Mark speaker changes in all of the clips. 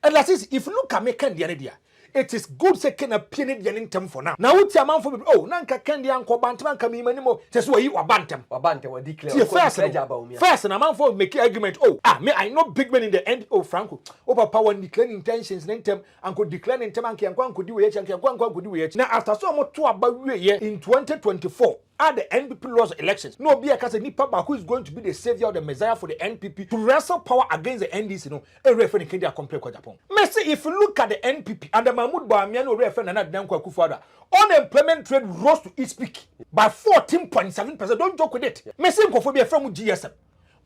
Speaker 1: And like this, if you look at me candy idea, it is good second a penny in term for now. Now what's your man for oh nanka candy uncle bantam come in anymore. Just where you are bantam
Speaker 2: or declare
Speaker 1: first and a man for make argument. Oh me I know big men in the end. Oh Franko over power declaring intentions in term and could declare in term and could do it and could do it. Now after so much to about in 2024 at the NPP lost elections. No be a case nipa who is going to be the savior of the messiah for the NPP to wrestle power against the NDC. No, a referee can complain kwa Japan. Messi, if you look at the NPP and the Bawumia no referee and Adam Kwakufada, unemployment rate rose to its peak by 14.7%. Don't joke with it. Messi Nkofobia from GSM.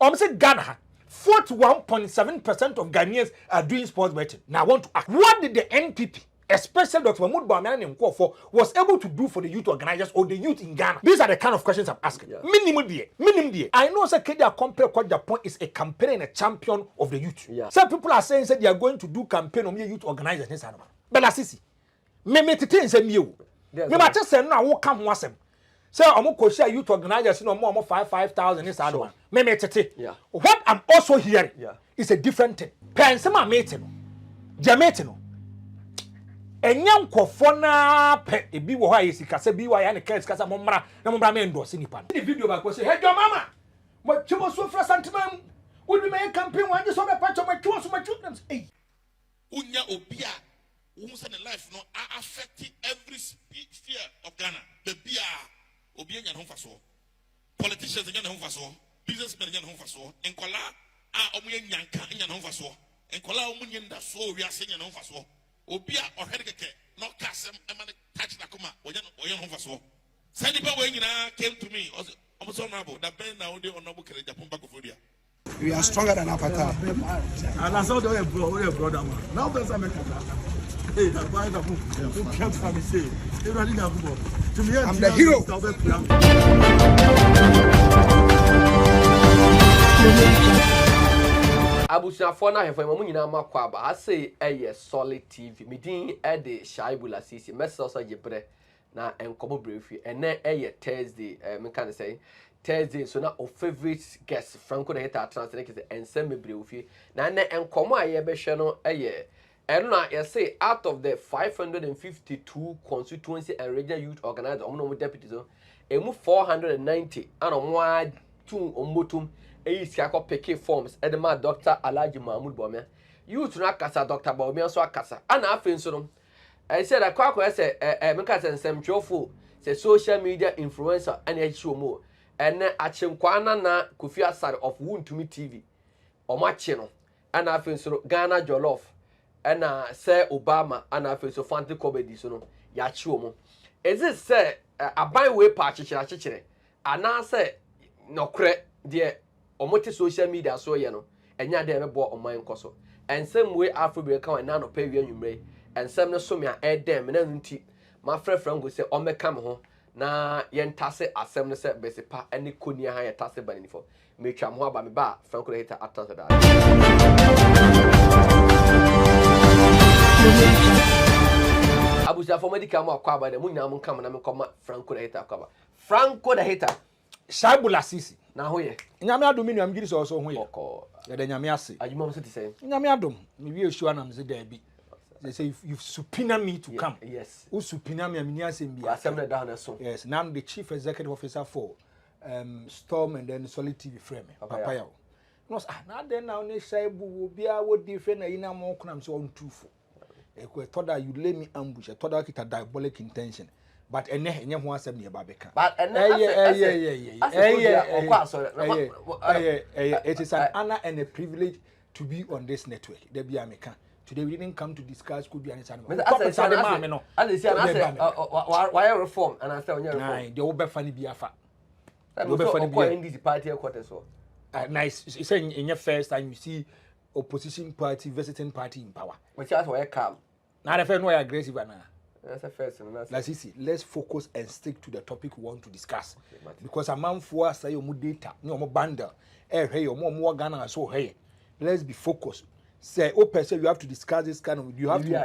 Speaker 1: Or say Ghana, 41.7% of Ghanaians are doing sports betting. Now I want to ask, what did the NPP, especially Dr. Bawumia was able to do for the youth organizers or the youth in Ghana? These are the kind of questions I'm asking. Yeah. Minimum day. I know that Kedia Compare Japan is a campaign and a champion of the youth. Yeah. Some people are saying that they are going to do campaign on youth organizers. But Lasisi, me tete say me ma just say no wo come wasem. Say omo ko share youth organizers no more 5,000 is that one. Me tete. What I'm also hearing is a different thing. Pensema meeting. Jamete no. Enyam kofona pe ebi wo ha yesika se bi wa ya ne kase kasa momra na momra me endorse nipa. The video back was say hey your mama mo chimo so fra santimam would be my campaign one just so be patch my chimo so my children hey
Speaker 3: unya obia who say the life no affecting every sphere of Ghana the bia obia nya no faso politicians nya no faso businessmen nya no faso enkola omo nyanka nya no faso enkola omo nyenda so wi ase nya no faso Obia or Hedeke, no Cassam, and touch Nakuma, or Yan Hofaso. Sandy Bawumia came to me, almost honorable, that Ben now they on Nobu Japan Bacofodia.
Speaker 4: We are stronger than our time.
Speaker 5: And I saw the brother. Now there's a mechanism. Hey, the boy who can't come and say, I'm
Speaker 4: the hero.
Speaker 2: Abusuafo na hefo mamu nyina makwa ba I say solid TV midin de shaibula sisi message so yebre na enkomo brefi ene Thursday me can say Thursday so na of favorite guest Franko the hater translate say ensem brefi na ne enkomo aye be hwe no eno na you say out of the 552 constituency and regional youth organizers omno deputies so emu 490 and omwa two omotum Siako peke forms edema Dr. Bawumia. You to not kasa Dr. Bawumia so akasa. And I think so. I said a quack say Mika and some joyful say social media influencer and a show more. And achim kwana na kufia side of Wound to Me TV or my channel. And I think so Ghana Jollof and say Obama and I think so fancy comedy so ya chumo. Is it say a byway patch chichere? And I say no cre dear. Omote social media so ye no enya de bebo oman koso and same way Afrobeat kan na no pay wi anwumre and some no so me a dem na nti ma Franko say o meka me ho na ye ntase asem no say besipa ani konia ha ye tase bani fo me twa mo aba me ba Franko hater atanse da Abuja for medical mo akwa ba de mu nyina mo kam na me koma Franko hater akwa ba Franko the hater
Speaker 1: Shaibula sisi
Speaker 2: na ho ye
Speaker 1: nyame adom ni am giri so ho ye ya da nyame ase
Speaker 2: ajuma mo se ti say
Speaker 1: nyame adom me wi esu anam se da bi they say you subpoena me to come
Speaker 2: yes
Speaker 1: who subpoena me amini asem bi
Speaker 2: asem na da na so
Speaker 1: yes now I'm the chief executive officer for Storm and then Solid TV frame papa ya no na then now ne shaibu obi a wo different na ina mo kunam so on tufo e ko toda you lay me ambush toda kita diabolic intention but enye ho asem ne ba beka
Speaker 2: but
Speaker 1: it is an honor and a privilege to be on this network there be ameka today we didn't come to discuss could be an animal
Speaker 2: why reform and I say on your reform
Speaker 1: the obe fani bi afa
Speaker 2: the obe fani bi in this party headquarters so
Speaker 1: nice you say in your first time you see opposition party visiting party in power
Speaker 2: but that's why calm
Speaker 1: now the first no aggressive na
Speaker 2: that's the first and that's
Speaker 1: let's focus and stick to the topic we want to discuss because a man for say your data no more bundle hey your more Ghana so hey let's be focused say say you have to discuss this kind of you have to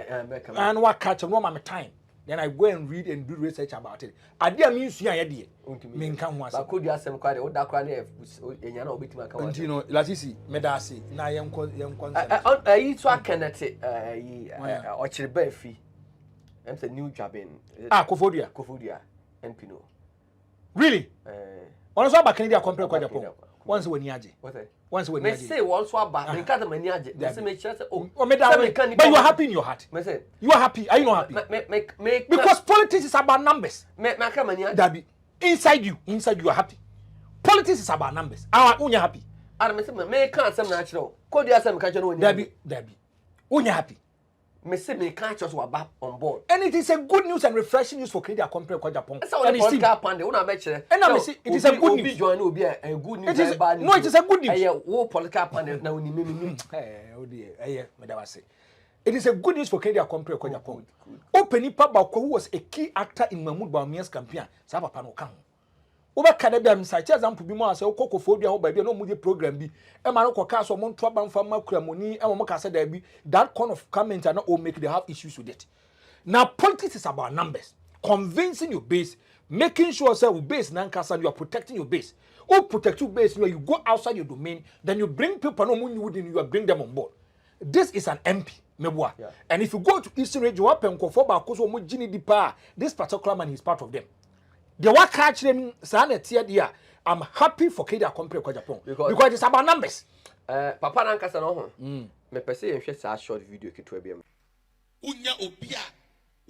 Speaker 1: and what catch no my time then I go and read and do research about it. Idea means you are there. Me can once.
Speaker 2: But could you ask them quite what that can have obitima kan.
Speaker 1: You know, lasisi medasi na yem concern.
Speaker 2: You to connect or chirbe fi. I'm the new job in
Speaker 1: Kofodia
Speaker 2: NPNO.
Speaker 1: Really? Once about Canada compare kwa Japan. Once when yaje. Once when
Speaker 2: yaje. Say once wa ba me ka me yaje. Say me say oh.
Speaker 1: But you are happy in your heart. You are happy. Are you not happy? Because politics is about numbers.
Speaker 2: Me ka me yaje.
Speaker 1: Dabi. Inside you are happy. Politics is about numbers. Are you happy?
Speaker 2: Ara me say me ka asem na achiro. Ko di asem ka chano
Speaker 1: Dabi. You happy?
Speaker 2: Me say me can't just back on board.
Speaker 1: And it is a good news and refreshing news for Canada compared to Japan.
Speaker 2: And it's it
Speaker 1: is a good news.
Speaker 2: A good news.
Speaker 1: It is a good news. It is a good news for Canada compared to Japan. Open Papa, who was a key actor in Mahmoud Bawumia's campaign, Sabapano Kang. Over Canada, such as I'm to be more as a cocophobia or by no movie program be a man of Castle Montrabam from Macramoni and Mocasa Derby. That kind of comment and all make they have issues with it. Now, politics is about numbers, convincing your base, making sure say base Nankasa you are protecting your base. Or protect your base, you go outside your domain, then you bring people no money within you bring them on board. This is an MP. Yeah. And if you go to Eastern Region, this particular man is part of them. The work catch them here. I'm happy for Canada compared to Japan because it's about numbers.
Speaker 2: Papa Nankasa no me pese you share short video kitu ebiem.
Speaker 3: Unya obia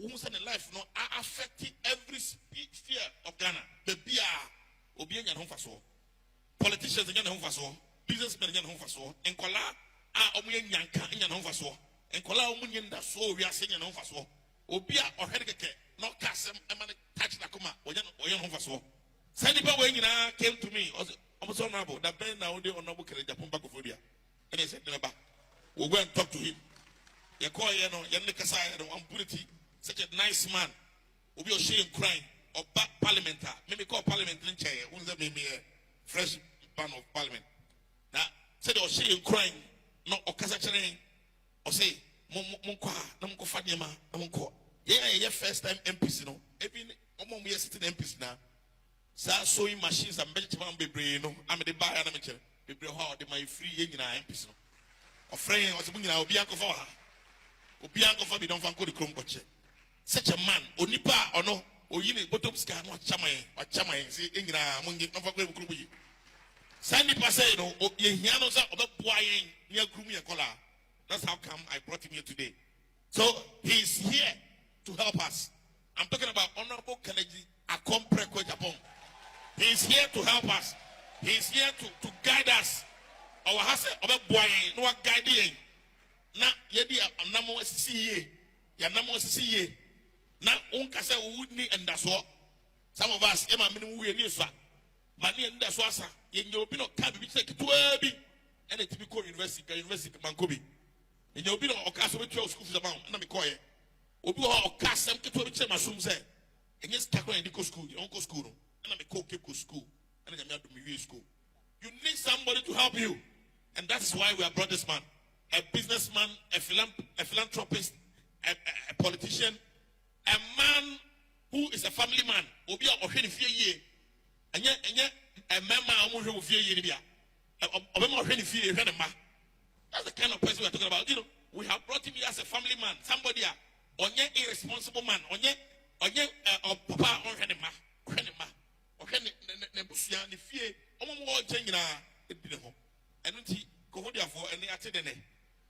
Speaker 3: who say life no affecting every sphere of Ghana. The bia obia nya ho faso. Politicians nya ho faso, businessmen nya ho faso, enkola omuye nyanka nya ho faso. Enkola omunye nda so wi ase nya ho faso. Obia ohede keke no kasem emane touch na kuma oya no faso. Send people when came to me almost honorable that Ben now they honorable Kere Japan back of India. And I said never. We'll go and talk to him. You call Yanikasa and one purity, such a nice man. We'll be ashamed crying or parliament. Maybe call parliament in chair, who's that maybe a fresh ban of parliament. Now said or she crying, no or Kazachain or say Monqua, Namco Fadima, Namonco. Yeah, first time MPs, every we are sitting MPs now. Sewing machines and vegetable baby, I'm the buyer and amateur. Baby, how they my free in MPs. A friend was bringing our Bianco for her. Bianco for me don't find good crumb. Such a man, Onipa or no, or you need bottom scan, what Chamay, see, Ingra, Mungi, no for Krubi. Sandy Paseno, or Yanos of the boy near Krumia Cola. That's how come I brought him here today. So he's here to help us. I'm talking about Honorable Kennedy Akompre Japan. He's here to help us. He's here to guide us. Our house of a boy, no guiding. Na yedi namo siye. Ya namo siye. Na unkasa wudni and that's what. Some of us, Emma, we are near Swa. Mani and that's what, in your opinion, can't be taken to Erby and a typical university, Mankobi. In your opinion, or Castle with your schools about Namikoye. Obi or Castle to which my soon say. Against Takwa and Nico School, your uncle school, and I'm a co school, and I'm a school. You need somebody to help you. And that's why we have brought this man. A businessman, a philanthropist, a politician, a man who is a family man. Obi or Henry and yet a member who fear that's the kind of person we are talking about. You know, we have brought him here as a family man, somebody on your irresponsible man, on your papa on Henema, or Nebusia, the fear, and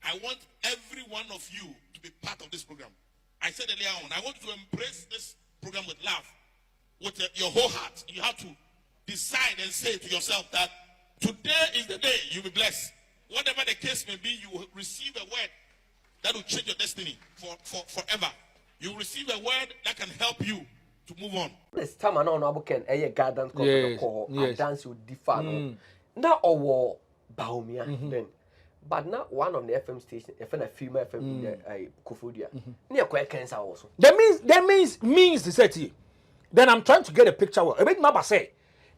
Speaker 3: I want every one of you to be part of this program. I said earlier on, I want you to embrace this program with love, with your whole heart. You have to decide and say to yourself that today is the day you'll be blessed. Whatever the case may be, you will receive a word that will change your destiny forever. You will receive a word that can help you to move on.
Speaker 2: This time I know can a guidance call dance with defying. Now or Bawumia then. But not one of the FM station, if a female FM in the Kofodia. Near quite cancer also.
Speaker 1: That means the city. Then I'm trying to get a picture. A bit Maba say,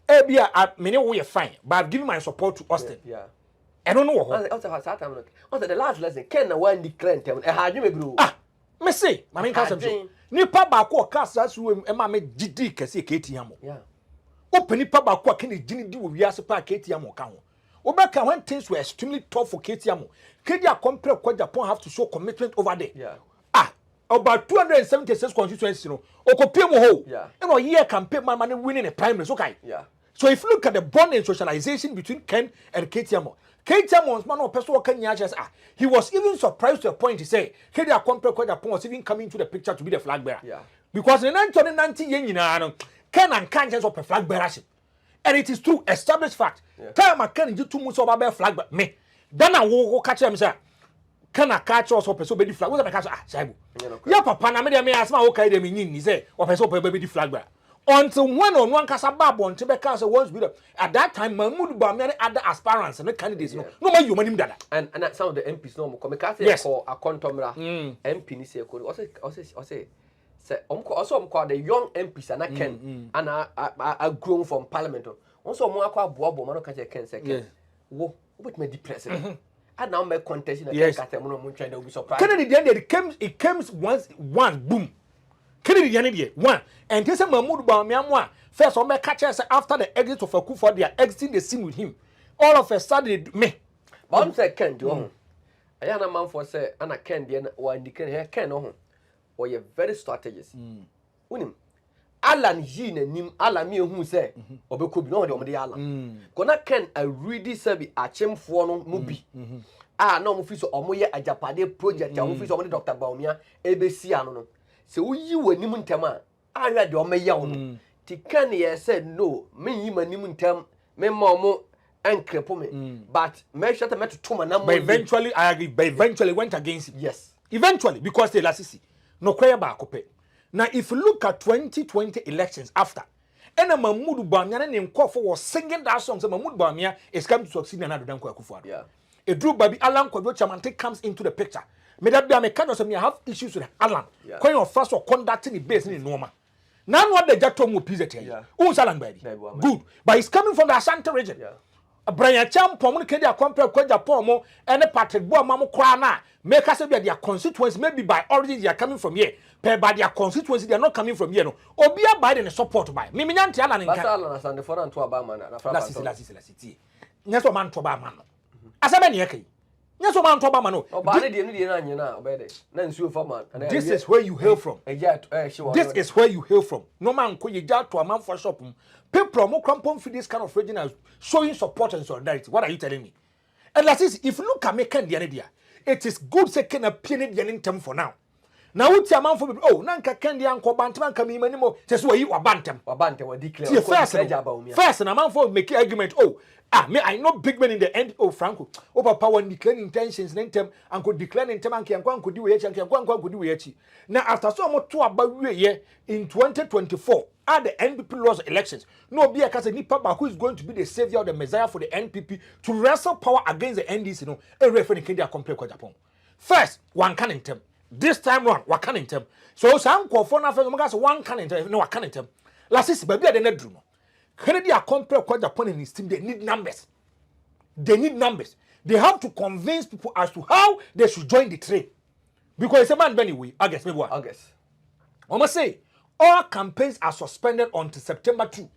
Speaker 1: Ebia at many way fine, but I've given my support to Austin.
Speaker 2: Yeah.
Speaker 1: I don't know
Speaker 2: what. Also, the last lesson, Ken, one declared him, a hard you may brew.
Speaker 1: me say mama nka sem so nipa ba ko kasa so em ma me gidi kese KTM
Speaker 2: yeah
Speaker 1: open nipa ba ko ka ne gini di wo wiase pa KTM ka ho obeka when things were extremely tough for KTM Kedia compare kwa Japan have to show commitment over there
Speaker 2: yeah
Speaker 1: about 276 constituencies no okopie mo ho
Speaker 2: yeah
Speaker 1: and a year campaign man winning a primaries okay
Speaker 2: yeah
Speaker 1: so if you look at the bond and socialization between Ken and KTM man no person can just he was even surprised to a point to say Kedia compare kwa Japan was even coming to the picture to be the flag bearer
Speaker 2: yeah
Speaker 1: because in 1990 yen nyina no Ken and Kan just of a flag bearer and it is true established fact time I can you too much about flag bearer me then I will catch him say can I catch us up so baby flag what catch Shaibu ya papa na me dey me asma wo kai dey me nyin ni say o person baby flag bearer until one kasa babo until be can say once be at that time Mahmoud Bawumia other aspirants and candidates no ma you manim dada
Speaker 2: and some of the MPs no mo come ka say call akontomra MP ni say ko o say also the young MPs and Ken and are grown from parliament also mo akwa boabo man ka say Ken say Ken wo but me depressed and now my contest in the cat mo trying to be surprised
Speaker 1: Kennedy the end it comes once one boom Kennedy the end one and this Mahmoud Bawumia mo first on me catch us after the exit of Akufo they are exiting the scene with him all of a sudden me
Speaker 2: but I'm say Ken do I am a man for say and Ken the one indicate here Ken no or you very strategist unim Alan yi na nim Alan me hu say obekobi no de omde Alan kona Ken a really serve achemfo no mu bi na mo fi so omoye ajapade project a mo fi so omde Dr. Bawumia ebesi ano no se uyi wanim ntem a ahwa de omoye wo no ti Ken ye said no me yi manim ntem me ma mo enkrepo me but me shata me to ma na mo
Speaker 1: but eventually I agree but eventually went against him
Speaker 2: yes
Speaker 1: eventually because they lasisi no kwaya ba akope now if you look at 2020 elections after and Mahmoud Bawumia ne nkofo was singing that song say Mahmoud Bawumia is coming to succeed na Adodan Akufo-Addo
Speaker 2: yeah
Speaker 1: a Drew Baby Alan Kwadwo Chamante comes into the picture me that be am kind of say me have issues with Alan when your first or conducting the base in normal now what the jato mu pizza here who's Alan baby good but he's coming from the Ashanti region Brian Champo mo kedi compare kwa Japan mo and Patrick Boama mo kwa na make us be their constituency maybe by origin they are coming from here per by their constituency they are not coming from here no obia Biden the support by me nyanti Alan nka
Speaker 2: Alan na stand for to aba man na
Speaker 1: la city nyaso man to ba man no asaba ne yake nyaso man to ba man no
Speaker 2: oba ne de na nyina obede na nsuo fa man
Speaker 1: this is where you hail from this is where you hail from no man ko ye ja to man for shop people mo crampon for this kind of regional showing support and solidarity what are you telling me and like this if you look at me can the idea it is good say can appear the intem for now what your man for oh nanka can the anko bantam kan mi manimo say so yi wabantem
Speaker 2: wa declare
Speaker 1: first na man for make argument me I know big men in the end Franko papa when declaring intentions intem and could declare intem anke anko could do we anko could do we now after so mo to about ye in 2024 at the NPP lost elections no be a case nipa ba who is going to be the savior or the messiah for the NPP to wrestle power against the NDC no e refer in Kenya compare kwa Japan first one can intem this time round what can intem so some for na first mo gas one can intem no what can intem last is baby dey na dru no Kennedy are compare kwa Japan and his team they need numbers they have to convince people as to how they should join the train because it's a man anyway August I must say all campaigns are suspended until September 2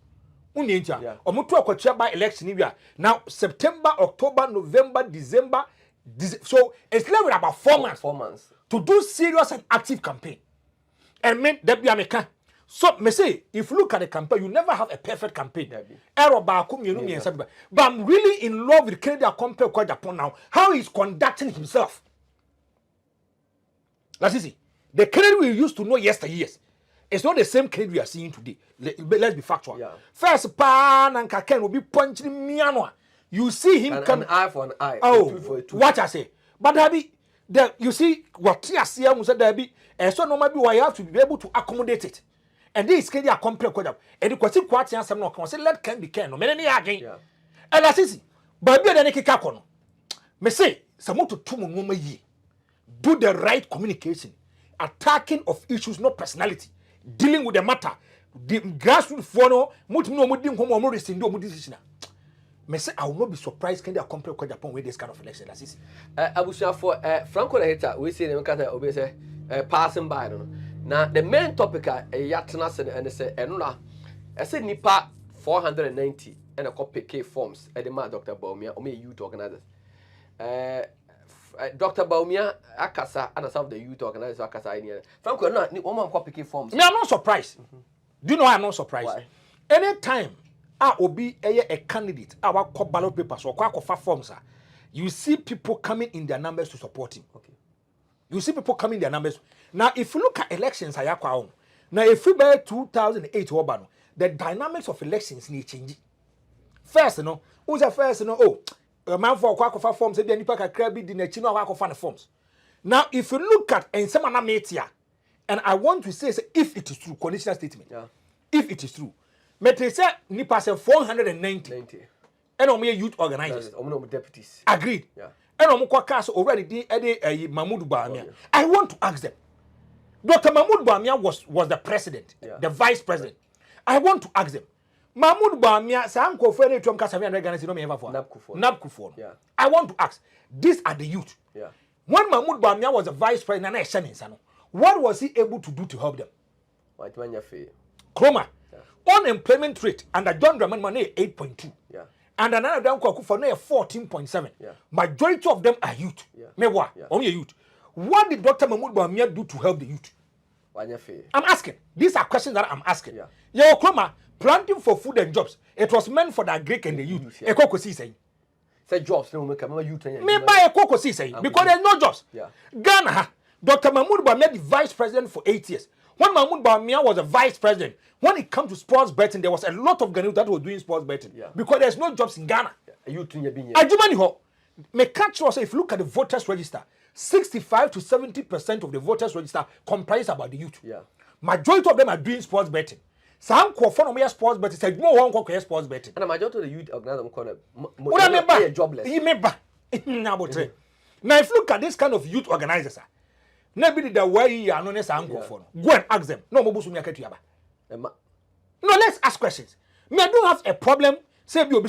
Speaker 1: unyentia omutu akwachia by election here now September October November December so it's left about 4 months to do serious and active campaign and mean that be American. So me say if you look at the campaign you never have a perfect campaign error ba ko mienu miensa but I'm really in love with Kennedy compare kwa Japan now how he's conducting himself. Let's see the Kennedy we used to know yesteryears it's not the same Kennedy we are seeing today. Let's be factual. First pan and Ken will be punching miano you see him come
Speaker 2: an eye for an eye
Speaker 1: what I say but you see what I see I said there be so no maybe why you have to be able to accommodate it. And this Kenya compare kwada and the question kwati answer no come say let can be can no me ne again and asisi ba bia de keka kono me say some to tumu nwoma yi do the right communication attacking of issues not personality dealing with the matter the grassroots for no mutumi no mudi nkomo mo rescind o decision me say I will not be surprised Kenya compare kwada Japan with this kind of election asisi
Speaker 2: abusia for Franko na hita we say dem kata obi say passing by no. Now the main topic yatena se and say eno na say nipa 490 and a copy K forms at the man Dr. Bawumia or me youth organizers. Dr. Bawumia akasa and some of the youth organizers akasa in here. Franko no one copy K forms.
Speaker 1: Me I'm not surprised. Do you know why I'm not surprised?
Speaker 2: Why?
Speaker 1: Anytime obi a candidate our ballot papers or kwa forms you see people coming in their numbers to support him.
Speaker 2: Okay.
Speaker 1: You see people coming in their numbers. Now if you look at elections ayakwa now if you by 2008 obano the dynamics of elections need change. First who's the first a man for kwa forms e nipa kakra bi di na chi no kwa forms. Now if you look at and some metia and I want to say if it is true conditional statement.
Speaker 2: Yeah.
Speaker 1: If it is true. Mete say nipa say 490.
Speaker 2: 90.
Speaker 1: And on youth organizers.
Speaker 2: Deputies.
Speaker 1: Agreed.
Speaker 2: Yeah.
Speaker 1: And on cast already Mahmoud Bawumia. I want to ask them. Dr. Mahmoud Bawumia was the president, the vice president. I want to ask them. Mahmoud Bawumia sanko fere to mkasa vya organize no me ever for. Napkufo.
Speaker 2: Yeah.
Speaker 1: I want to ask. These are the youth.
Speaker 2: Yeah.
Speaker 1: When Mahmoud Bawumia was the vice president na Shanin, what was he able to do to help them?
Speaker 2: What when you feel?
Speaker 1: Kroma. Unemployment rate under John Dramani Mane 8.2.
Speaker 2: Yeah.
Speaker 1: And another down for 14.7.
Speaker 2: Yeah.
Speaker 1: Majority of them are youth.
Speaker 2: Yeah.
Speaker 1: Mewa, only youth. What did Dr. Mahmoud Bawumia do to help the youth? I'm asking. These are questions that I'm asking.
Speaker 2: Yeah.
Speaker 1: Yo, Kroma, planting for food and jobs. It was meant for the Greek and the youth.
Speaker 2: Yeah.
Speaker 1: Ekoko si say.
Speaker 2: Say jobs no make youth.
Speaker 1: Me buy Ekoko si say because there's no jobs.
Speaker 2: Yeah.
Speaker 1: Ghana, Dr. Mahmoud Bawumia the vice president for 8 years. When Mahmoud Bawumia was a vice president, when it comes to sports betting, there was a lot of Ghanaians that were doing sports betting because there's no jobs in Ghana.
Speaker 2: Youth in your being.
Speaker 1: Ajumani ho, me catch us if you look at the voters register, 65 to 70% of the voters register comprise about the youth.
Speaker 2: Yeah.
Speaker 1: Majority of them are doing sports betting. Some for sports betting, say no one can sports betting.
Speaker 2: And the majority of the youth organizers
Speaker 1: are
Speaker 2: jobless.
Speaker 1: Now if you look at this kind of youth organizers, maybe the way you are known as uncle for. Go and ask them. No, no, let's ask questions. Me, I don't have a problem. Say you be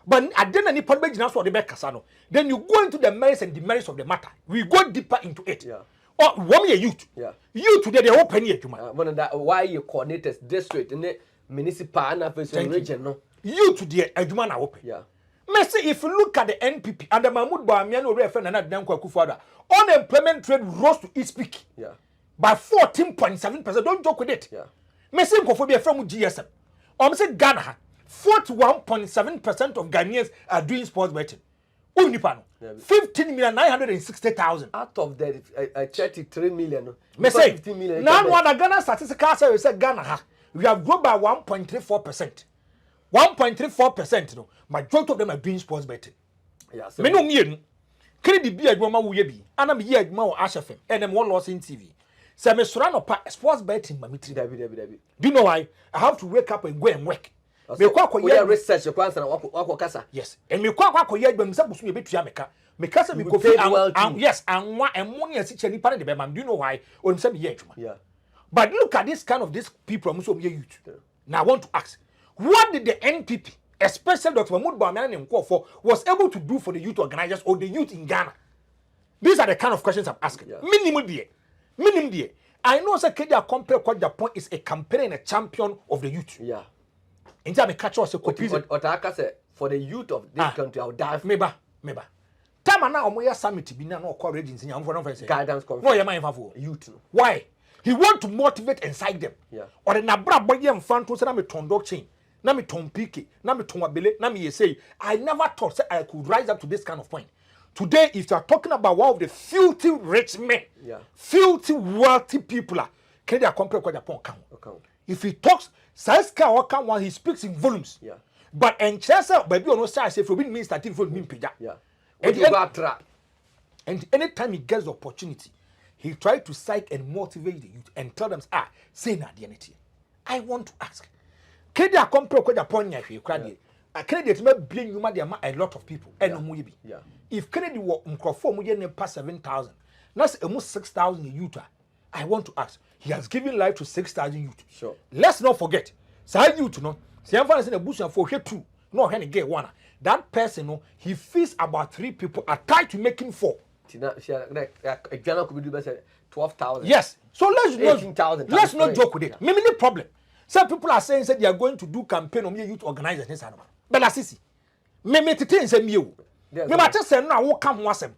Speaker 1: but I didn't any problem for the back casano. Then you go into the merits and demerits of the matter. We go deeper into it.
Speaker 2: Yeah.
Speaker 1: Or one year youth.
Speaker 2: Yeah.
Speaker 1: You today they open here to
Speaker 2: why you coordinators district in the municipal and region no.
Speaker 1: You today Eduma na open.
Speaker 2: Yeah.
Speaker 1: Me say if you look at the NPP and the Mahmoud Bawumia no refer na Danko Akufo-Addo, unemployment rate rose to its peak.
Speaker 2: Yeah.
Speaker 1: By 14.7%. Don't joke with it.
Speaker 2: Yeah.
Speaker 1: Me say ko be from GSM. Or say Ghana 41.7% of Ghanaians are doing sports betting. 15,960,000.
Speaker 2: Out of the 33 million.
Speaker 1: Me say,
Speaker 2: 15 million.
Speaker 1: now one Ghana statistical say Ghana we have grown by 1.34%. 1.34%. No, majority of them are doing sports betting.
Speaker 2: Yeah.
Speaker 1: Me no me credit be adwuma wo ye bi. Ana me ye adwuma wo Asha FM. And them one loss in TV. Say me sura no pa sports betting mamitri.
Speaker 2: David.
Speaker 1: Do you know why? I have to wake up and go and work.
Speaker 2: Me kwa research your plans and wako kasa.
Speaker 1: Yes. And me kwa ye adwuma msa busu me betua meka. Meka say me go fit yes and one and money and siche nipa de be man. Do you know why? Or say me ye adwuma.
Speaker 2: Yeah.
Speaker 1: But look at this kind of this people so me youth. Now I want to ask, what did the NPP, especially Dr. Mahmoud Bawumia and for was able to do for the youth organizers or the youth in Ghana? These are the kind of questions I'm asking.
Speaker 2: Yeah.
Speaker 1: Minimum there. I know that Kedia Compare quite the point is a campaign and a champion of the youth.
Speaker 2: Yeah.
Speaker 1: In time catch us a copy.
Speaker 2: Otaka said for the youth of this country, I'll die.
Speaker 1: Meba. Time now omoya summit be no call regions in your
Speaker 2: guidance conference.
Speaker 1: No, your mind for
Speaker 2: youth.
Speaker 1: Why? He want to motivate inside them.
Speaker 3: Yeah.
Speaker 1: Or the nabra boy and fan to say na me ton dog chain, na me ton piki, na me ton abele, na me say I never thought say I could rise up to this kind of point. Today, if you are talking about one of the filthy rich men, filthy wealthy people, can they compare with Japan? If he talks, Saiska or come one, he speaks in volumes.
Speaker 2: Yeah.
Speaker 1: But in Chester, baby, on no side, say for being means that for me,
Speaker 2: yeah.
Speaker 1: And anytime he gets the opportunity, he tries to psych and motivate the youth and tell them, say na the entity. I want to ask, can they compare with Japan? Kennedy may blame you a lot of people.
Speaker 2: Yeah.
Speaker 1: If Kennedy were past 7,000, that's almost 6,000 youth. I want to ask, he has given life to 6,000 youth.
Speaker 2: Sure.
Speaker 1: Let's not forget, say youth, no, say I'm in a bush and for here too, no, get one. That person, no, he feeds about 3 people, are tied to making 4.
Speaker 2: 50 na a Ghana could be do 12,000.
Speaker 1: Yes. So let's
Speaker 2: 18,000.
Speaker 1: let's not joke with it. Me no problem. Some people are saying that they are going to do campaign on youth organizers this anoma. But assisi. Me tete say me o. Me ma te say no wo ka ho asem.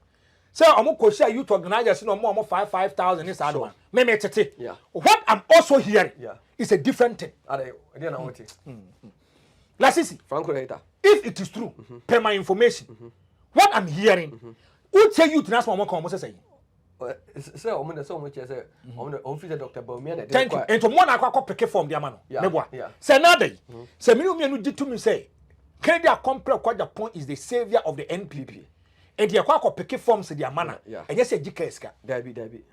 Speaker 1: Say omo ko share youth organizers no mo 5,000 this anoma. Me tete.
Speaker 2: Yeah.
Speaker 1: What I'm also hearing is a different thing. Lasisi.
Speaker 2: Franko later.
Speaker 1: If it is true, per my information, what I'm hearing, who tell you to ask my mom say?
Speaker 2: Say, I'm going to say, I'm going to Dr. Bawumia.
Speaker 1: Thank you. And to one I call pick from the man.
Speaker 2: Yeah.
Speaker 1: Say another. Say me did to me say, Canada complex quite the point is the savior of the NPP. And the aqua pick forms the manner. And yes, a GKSK.
Speaker 2: Debbie.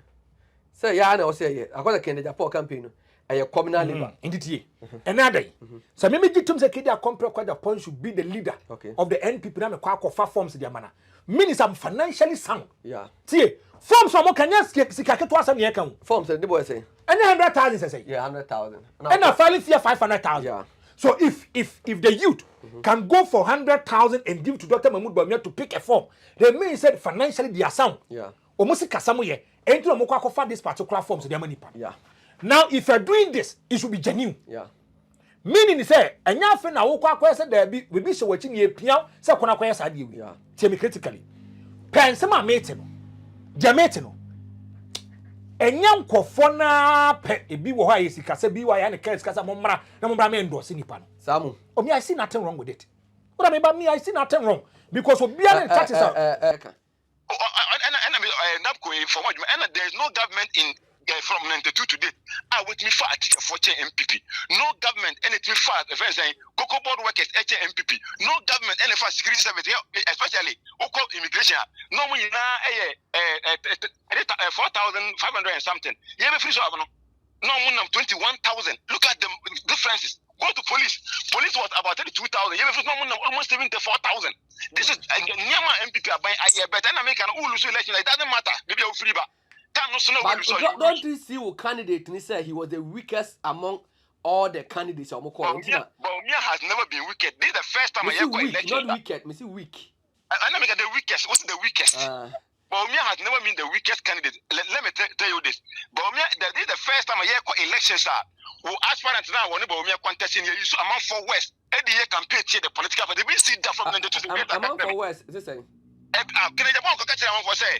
Speaker 2: Say, yeah, I know, say, I got a Canada poor campaign. A communal leader.
Speaker 1: Indeed. Another. So maybe Jitum say Canada complex quite the point should be the leader of the NPP. Now, quack of forms the manner. Meaning I'm financially sound.
Speaker 2: Yeah.
Speaker 1: See, forms from can you see
Speaker 2: forms the boy say.
Speaker 1: And 100,000 say.
Speaker 2: Yeah, 100,000.
Speaker 1: And I finally fear 500,000.
Speaker 2: Yeah.
Speaker 1: So if the youth can go for 100,000 and give to Dr. Mahmoud Bawumia to pick a form, they mean said financially they are sound.
Speaker 2: Yeah.
Speaker 1: Almost kasamu ye. Enti no moko for this particular form so they money.
Speaker 2: Yeah.
Speaker 1: Now if you're doing this, it should be genuine.
Speaker 2: Yeah.
Speaker 1: Meaning say enya fe na wo kwa say there be we be so wachi ye pia say kona kwa say dey.
Speaker 2: Yeah.
Speaker 1: Tell me critically. Pense ma mate no. Jamete no. Enya nkofo na pe ebi wo ha yesika se bi wa ya ne kasa momra na momra me endorse nipa no.
Speaker 2: Samu.
Speaker 1: Oh, me I see nothing wrong with it. What I mean by me I see nothing wrong because obi an taxes out.
Speaker 3: And there is no government in from 92 to date. I with me for a teacher for MPP. No government anything for events saying Cocoa board workers MPP. No government any for security service especially local immigration. No money na 4,500 and something. You have a free no. No more 21,000. Look at the differences. Go to police. Police was about 32,000. You have no more almost 74,000. This is Nyama MPP are buying a year better than American who lose election. It doesn't matter. Maybe a free bar.
Speaker 2: Don't you see who candidate and he said he was the weakest among all the candidates?
Speaker 3: Bawumia has never been wicked. This is the first time I hear election.
Speaker 2: Not wicked, me see weak.
Speaker 3: I never get the weakest. What's the weakest? Bawumia has never been the weakest candidate. Let me tell you this. Bawumia, this is the first time I hear elections are. Who aspirants now want Bawumia contesting here. You saw among for West. Every year campaign the political party. We see that from the
Speaker 2: among for West. Is this saying?
Speaker 3: Can I just want to say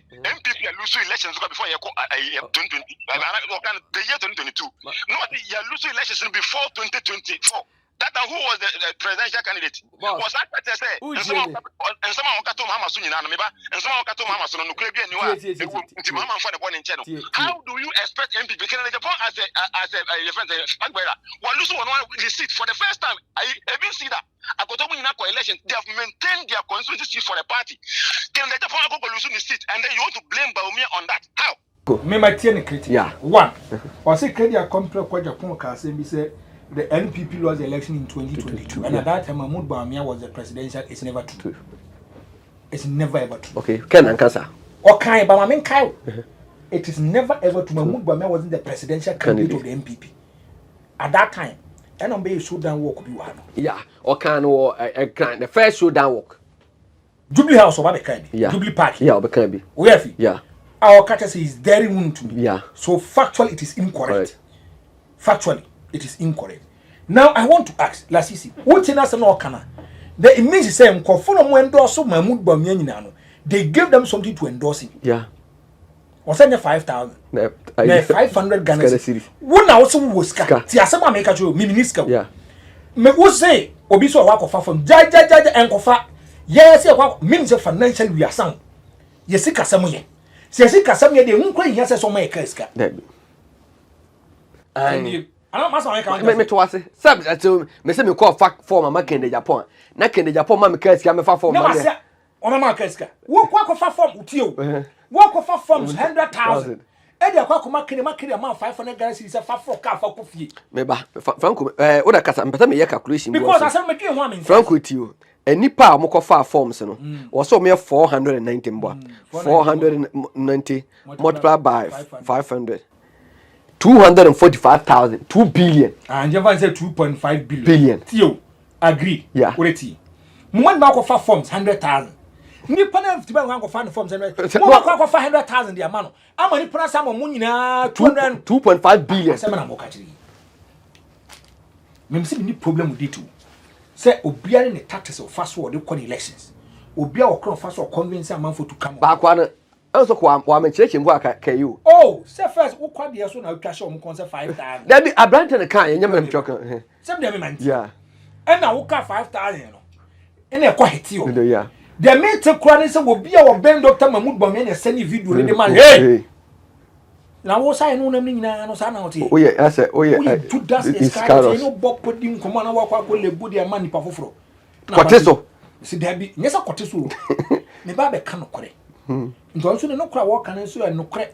Speaker 3: MPP are losing elections before you 2020, the year 2022. No, you are losing elections before 2024. That who was the presidential candidate? Was that what I say? And someone got to Mama Sunina, and someone got to Mama Sun, no Caribbean, Mama for the one in channel. How do you expect MPP as a defense? Well, losing one seat for the first time. I even see that. I got to win that election. They have maintained their constituency for the party. Can they go losing the seat and then you want to blame Bawumia on that? How?
Speaker 1: Me my tiene critic.
Speaker 2: Yeah.
Speaker 1: One. Or say credit complex kwa Japan ka say be say the NPP lost the election in 2022 and at that time Mahmoud Bawumia was the presidential. It's never true. It's never ever true.
Speaker 2: Okay. Ken and Kasa.
Speaker 1: Okay, but I mean Kyle. It is never ever true. Mahmoud Bawumia wasn't the presidential candidate of the NPP. At that time, and on be showdown walk be one.
Speaker 2: Yeah. Or can or the first showdown walk.
Speaker 1: Jubilee House or what kind?
Speaker 2: Yeah.
Speaker 1: Jubilee Park.
Speaker 2: Yeah, or can be.
Speaker 1: Where?
Speaker 2: Yeah.
Speaker 1: Our courtesy is very wound to me.
Speaker 2: Yeah.
Speaker 1: So factually it is incorrect. Factually it is incorrect. Now I want to ask Lasisi, what in us no kana? The image is saying Kofono mo endorse Mahmoud Bawumia nyina no. They gave them something to endorse him.
Speaker 2: Yeah.
Speaker 1: Was that 5,000? Na 500 Ghana cedis. Wo na also wo ska. Ti asema make cho minister.
Speaker 2: Yeah.
Speaker 1: Me wo say obi so wa kofa from jaja enkofa. Yes, means financially we are sound. Yes, kasam ye. Yes, kasam ye de unko yin say so my eska. And I don't master
Speaker 2: me to was sub to me say me call fact form ma Kende Japan. Na Kende Japan ma me eska me fa form.
Speaker 1: No ma ona ma eska. Wo kwa kofa form utio. Wo kofa forms 100,000. E de kwa kuma kene ma 500 Ghana cedis fa for ka fa ko fie.
Speaker 2: Me ba Franko o da kasa me me calculation
Speaker 1: because I say me twen ho am.
Speaker 2: Franko tio. Any pa mo kofa forms no was so me 490 mbo 490 multiplied by 500 245,000 2 billion
Speaker 1: and you say 2.5
Speaker 2: billion
Speaker 1: tio agree
Speaker 2: yeah
Speaker 1: already mo man ba kofa forms 100,000 Ni pana fiti ba nko fan forms and mo kwa 500,000 dia ma no ama ni pana sama mo nyina
Speaker 2: 2.5 billion
Speaker 1: se na mo ka kiri mem se ni problem with it say obiare ne tactics of fast forward the elections obia o kron fast forward convince amanfo to come
Speaker 2: ba kwa no also kwa me church mbo aka you
Speaker 1: oh say first wo kwa de so na twa she o mo kon say 5,000
Speaker 2: that be abrante kan ye nyam chokan
Speaker 1: some dem man
Speaker 2: yeah
Speaker 1: and na wo ka 5,000 no ene e kwa hiti o
Speaker 2: yeah
Speaker 1: the mate kura say obia wo ben Dr. Mahmoud Bawumia na send video ni de man hey na wo sai no nam ni nyina no sa na oti
Speaker 2: oh yeah I say oh yeah
Speaker 1: to das is kind no bop din komo na wa kwa ko lebu de man nipa foforo
Speaker 2: koteso
Speaker 1: si dabi nyesa koteso ne ba be ka no kore nto nso ne no kura wo ka na nso e no kore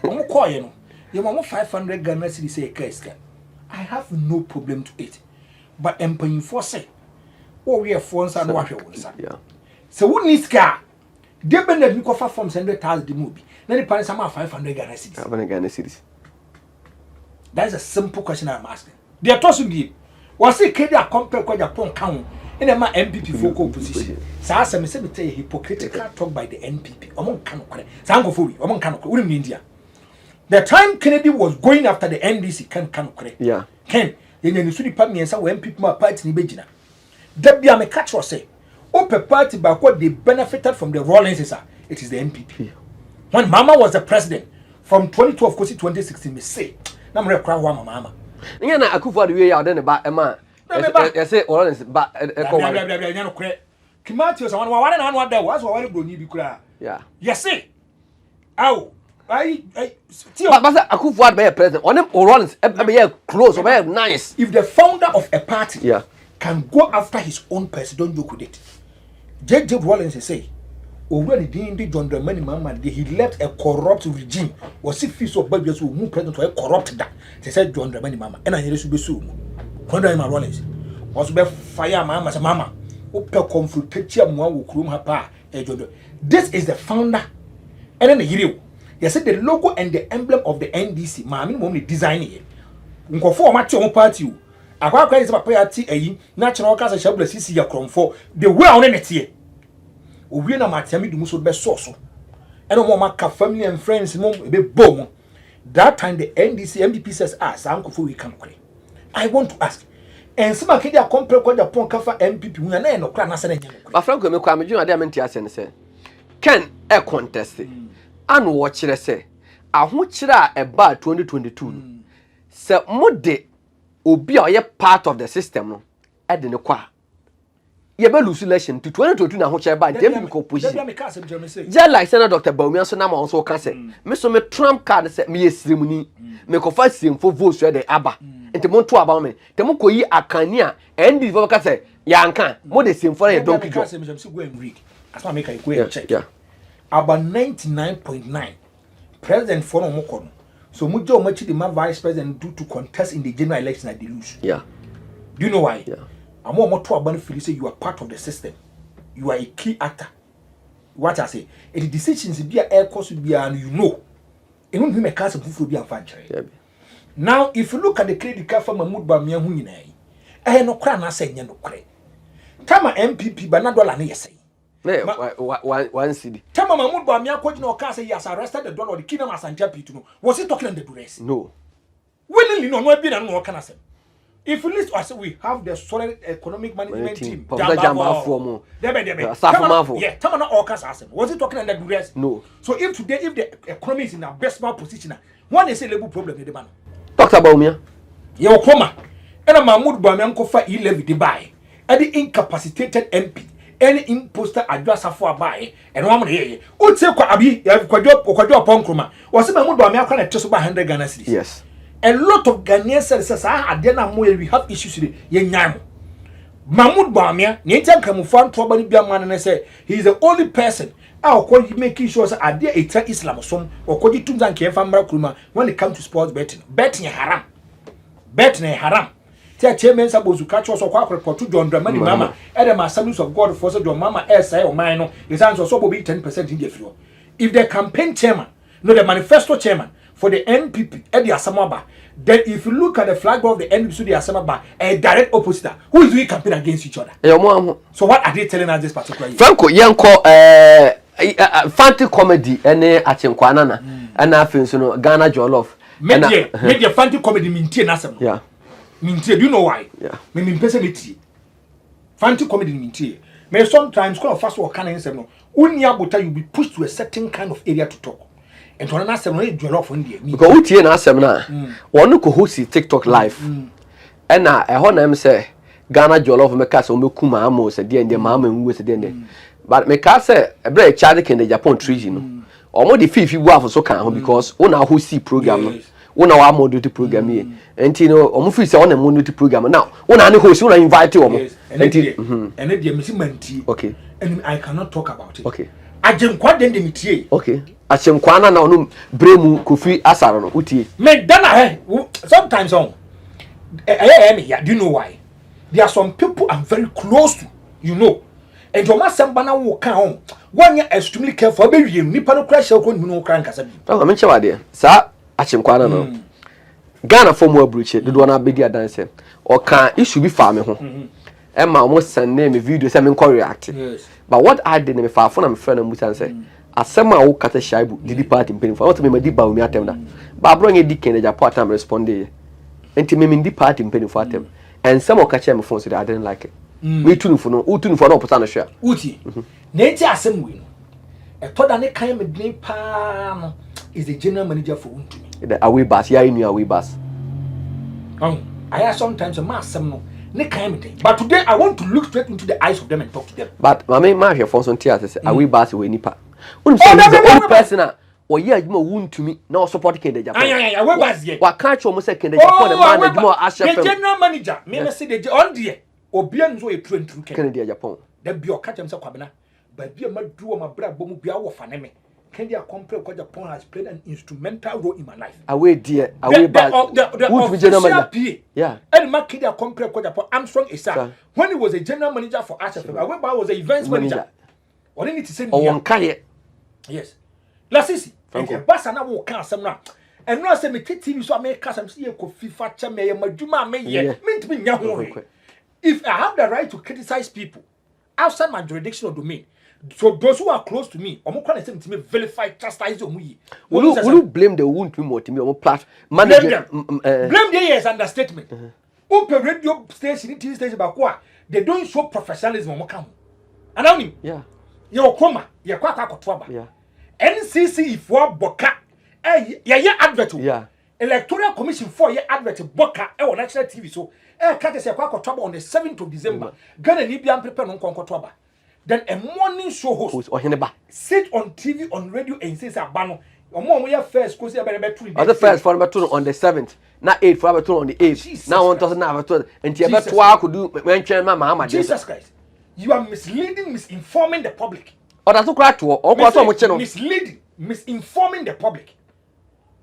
Speaker 1: omo koye no ye mo 500 Ghana cedis say ka I have no problem to it but empanyin for say wo we for nsa no wahwe wo nsa
Speaker 2: yeah
Speaker 1: so who needs car de be na bi ko fa from 100,000 de movie na ni pan sama 500 Ghana cedis
Speaker 2: 500 Ghana cedis
Speaker 1: that is a simple question I'm asking they are tossing me was say kedi a compare kwa Japan kan in a MPP focal position sa asem se be hypocritical talk by the NPP omon kan okore sa angofowi omon kan okore uri India the time Kennedy was going after the NDC kan okore
Speaker 2: yeah
Speaker 1: ken yenye ni sudi pa miensa wo MPP ma party ni begina da bia me catch or say open party back what they benefited from the Rawlings it is the NPP when Mama was the president from 2012 to 2016 me say na mre kra wa mama
Speaker 2: nya na akufo de we ya de ne ba ema I say Rawlings ba ko wa
Speaker 1: nya no kre kimati so wa na anu ada was wa broni bi kra
Speaker 2: yeah
Speaker 1: yes aw I
Speaker 2: but akufo be president on Rawlings be close or be nice
Speaker 1: if the founder of a party
Speaker 2: yeah
Speaker 1: can go after his own person don't joke with it JJ Rawlings say already didn't John Dramani Mama he left a corrupt regime was if fees of budget so who president to corrupt that they said John Dramani Mama and I should be so when Rawlings was be fire mama open confrontation mo wo krum ha pa this is the founder and then the hero you said the logo and the emblem of the NDC maami mo design here nkofo o ma ti o party akwa is papa ya ti ayi natural kasa shabula sisi ya kromfo the way on netie owie na matiami dumu so be so eno mo maka family and friends mo be bom that time the NDC MDP says sankofo we can kre I want to ask and some kidi a compare kwa Japan kafa MPP hu na no kra na se na nya no
Speaker 2: ba Franko me kwa me dwuma de amenti ase ne se ken e contest an wo kire se aho kire a e ba 2022 se mode obi a ye part of the system no e de ne kwa ye be lose election to 2022 na ho kire ba dem ko position je like Senator Dr. Bawumia so na ma so ka se me so me Trump card se me yesrimuni me ko fa simfo vote so de aba enti mo to aba me te mo koyi akani a ndi vo ka se ya nka mo de simfo na donkey job
Speaker 1: go and read as ma make I go and check yeah about 99.9 president for no mo so mujo machi the vice president do to contest in the general election and they lose
Speaker 2: yeah
Speaker 1: do you know why
Speaker 2: yeah
Speaker 1: amo mo to aba no feel say you are part of the system you are a key actor what I say the decisions be air course be and you know even him make us fufu be amfa nkyere now if you look at the credit card for Mahmoud Bawumia hu nyina yi no kra na say nya no kre tama MPP ba na dollar na yesai
Speaker 2: one city
Speaker 1: tama Mahmoud Bawumia ko jina o ka say he has arrested the dollar the kingdom Asante Pitu no was he talking on the duress
Speaker 2: no
Speaker 1: willingly no be na no o kana say if you list us we have the solid economic management team
Speaker 2: jamba for mo
Speaker 1: yeah tama na o ka say was he talking on the duress
Speaker 2: no
Speaker 1: so if today if the economy is in a best position one is a level problem in the man
Speaker 2: Dr. Bawumia
Speaker 1: yo koma ena Mahmoud Bawumia nko fa e-levy de buy e the incapacitated MP any imposter adwasa for buy and one here o tie kwa abi kwadwo ponkroma o se Mahmoud Bawumia kwa na teso ba 100 Ghana cedis
Speaker 2: yes
Speaker 1: a lot of Ghanaians says ade na mo we have issues with ye nyam Mahmoud Bawumia ne ntanka mu fan to ba ni bia man na say he is the only person how making sure that are there a Islam some or could you tunza nke famra kuruma when it comes to sports betting haram tell chairman sabozu catch us kwa report to John Dramani Mama and the Assemblies of God for John Mama SI or mine is answer so be 10% in the floor if the campaign chairman no the manifesto chairman for the NPP at the Asamaba. Then if you look at the flag of the NPP to the Asamaba, a direct opposite, who is doing campaign against each other? So what are they telling us this particular year?
Speaker 2: Franko, yanko fancy comedy ene achenkwanana and afin so Ghana Jollof.
Speaker 1: Media fancy comedy maintain asem.
Speaker 2: Yeah.
Speaker 1: Maintain, do you know why?
Speaker 2: Yeah.
Speaker 1: Me person me fancy comedy maintain. May sometimes call fast work can answer no. Unia bota you be pushed to a certain kind of area to talk. And to another asem no Jollof India.
Speaker 2: Because utie na asem na. Wonu ko host TikTok live. And na ehon na em say Ghana Jollof make so mekuma amo se de ende ma nwu se de ende. But me ka say ebre charge ken the Japan treaty no. Omo the fifi wo so kan ho because una host program no. Una wa model program here. Enti no omo fi say ona model program now. Una ne host una invite omo.
Speaker 1: Enti and the missing manti.
Speaker 2: Okay.
Speaker 1: And I cannot talk about it.
Speaker 2: Okay.
Speaker 1: Ajenkwa den de mitie.
Speaker 2: Okay. Achenkwana na onu bremu kofi asaro no utie.
Speaker 1: Me dana sometimes on. Do you know why? There are some people I'm very close to, you know. And your master bana wo kan on. One year extremely careful be you nipa no crash ko ni no kran kasa bi.
Speaker 2: Don't mention what there. Sa Achenkwana no. Ghana for more breach do do na be dia dance. O kan issue bi fa me ho. Emma almost send me video say me react.
Speaker 1: Yes.
Speaker 2: But what I did me fa phone am friend am mutan say asema wo kata shaibu didi party mpeni for what me Dr.Bawumia atem da. Ba bro nye diken the Japan time respond dey. Enti me di party mpeni for atem. And some of catch me phone say I didn't like it. Me tunu for no put on share.
Speaker 1: Uti. Na enti asem we no. E to da ne kan me din pa no is the general manager for Untumi.
Speaker 2: The away bus, yeah, in your away bus.
Speaker 1: I sometimes a mass some no. But today I want to look straight into the eyes of them and talk to them.
Speaker 2: But my man here for some tears say away bus we nipa. The only person or yeah you wound to me now support the Japan.
Speaker 1: Yeah, we bus here.
Speaker 2: What can't you say the Japan the man more asha
Speaker 1: the general manager me say the on there obian so e train through
Speaker 2: Canada Japan.
Speaker 1: That be o catch am say kwabena but be ma do ma bra bomu bia wo fa ne me. Canada compare because Japan has played an instrumental role in my life.
Speaker 2: Away dear, away bus.
Speaker 1: The general manager.
Speaker 2: Yeah.
Speaker 1: And my Canada compare because Japan Armstrong is when he was a general manager for Arsenal. Away was a events manager. What need to say
Speaker 2: oh one carry.
Speaker 1: Yes. La sisi. And basa na wo kan asem na. And no say me TV so America some see ko FIFA cha me madwuma me ye. Mint me nya ho. If I have the right to criticize people outside my jurisdiction or domain, so those who are close to me, omo kwa na say me vilify chastise omo yi.
Speaker 2: Will you blame the wound to me omo plat
Speaker 1: manager? Blame them is understatement. Open radio station, TV station bakwa, they don't show professionalism omo kan. Anawni?
Speaker 2: Yeah.
Speaker 1: Yo koma, ye kwa akoto aba.
Speaker 2: Yeah.
Speaker 1: NCC ifo boka ye advert.
Speaker 2: Yeah.
Speaker 1: Electoral Commission for ye advert boka on national TV so kate se kwa akoto aba on the 7th of December. Ghana ni bia prepare no nkonkoto aba. Then a morning show host sit on TV on radio and say abano omo ye first cause e be 2 days.
Speaker 2: The first for on the 7th. Na 8 for on the 8th. Now 1000 na to and e be 2 could do mention ma
Speaker 1: Jesus Christ. You are misleading, misinforming the public.
Speaker 2: Oh, that's crack to or
Speaker 1: misleading, misinforming the public.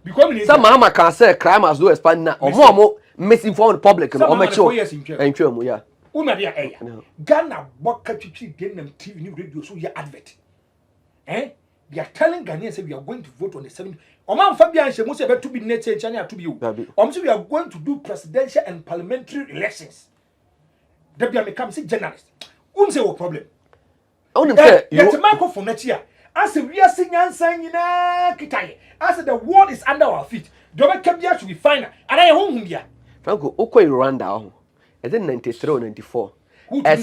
Speaker 1: Because
Speaker 2: some mama can say crime as low as pan or more misinform the public or mature. Yeah.
Speaker 1: Ghana boka chichi them TV radio so your advert. They are telling Ghanaians say we are going to vote on the 7th. Oman Fabian she must have to be next China to be you. So we are going to do presidential and parliamentary elections. They be come see journalist. Unse wo problem.
Speaker 2: I want to say
Speaker 1: you microphone next year. As we are singing and singing kitaye. As the world is under our feet. The Kabia should be fine. And I home here.
Speaker 2: Franko, Oko Rwanda. And then 93 or 94. A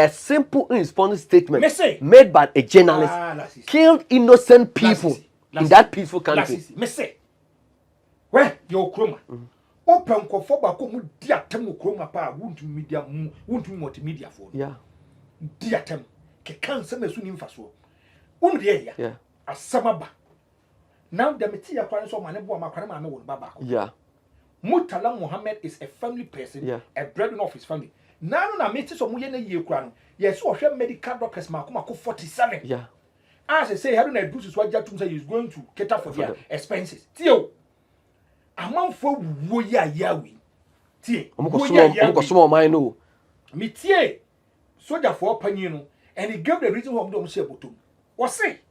Speaker 2: simple irresponsible statement made by a journalist killed innocent people in that peaceful country.
Speaker 1: Where your chroma? Open for Bako mu diatem chroma pa won't media won't multimedia for.
Speaker 2: Yeah.
Speaker 1: Diatem ke cancer me soon faso. Yeah. A samaba. Now the metia kwani so mane bo makwana ma me won baba.
Speaker 2: Yeah.
Speaker 1: Murtala Muhammad is a family person, a breadwinner of his family. Now na metis so muye na ye kura no. Yes, so hwe medical doctors makoma 47.
Speaker 2: Yeah.
Speaker 1: As I say, having a bruise is what Jatum say is going to cater for their expenses. Tio. Among for woya yawi. Tie.
Speaker 2: Omo small mine no.
Speaker 1: Me tie. Soldier for panino and he gave the reason why I'm say botum. Was say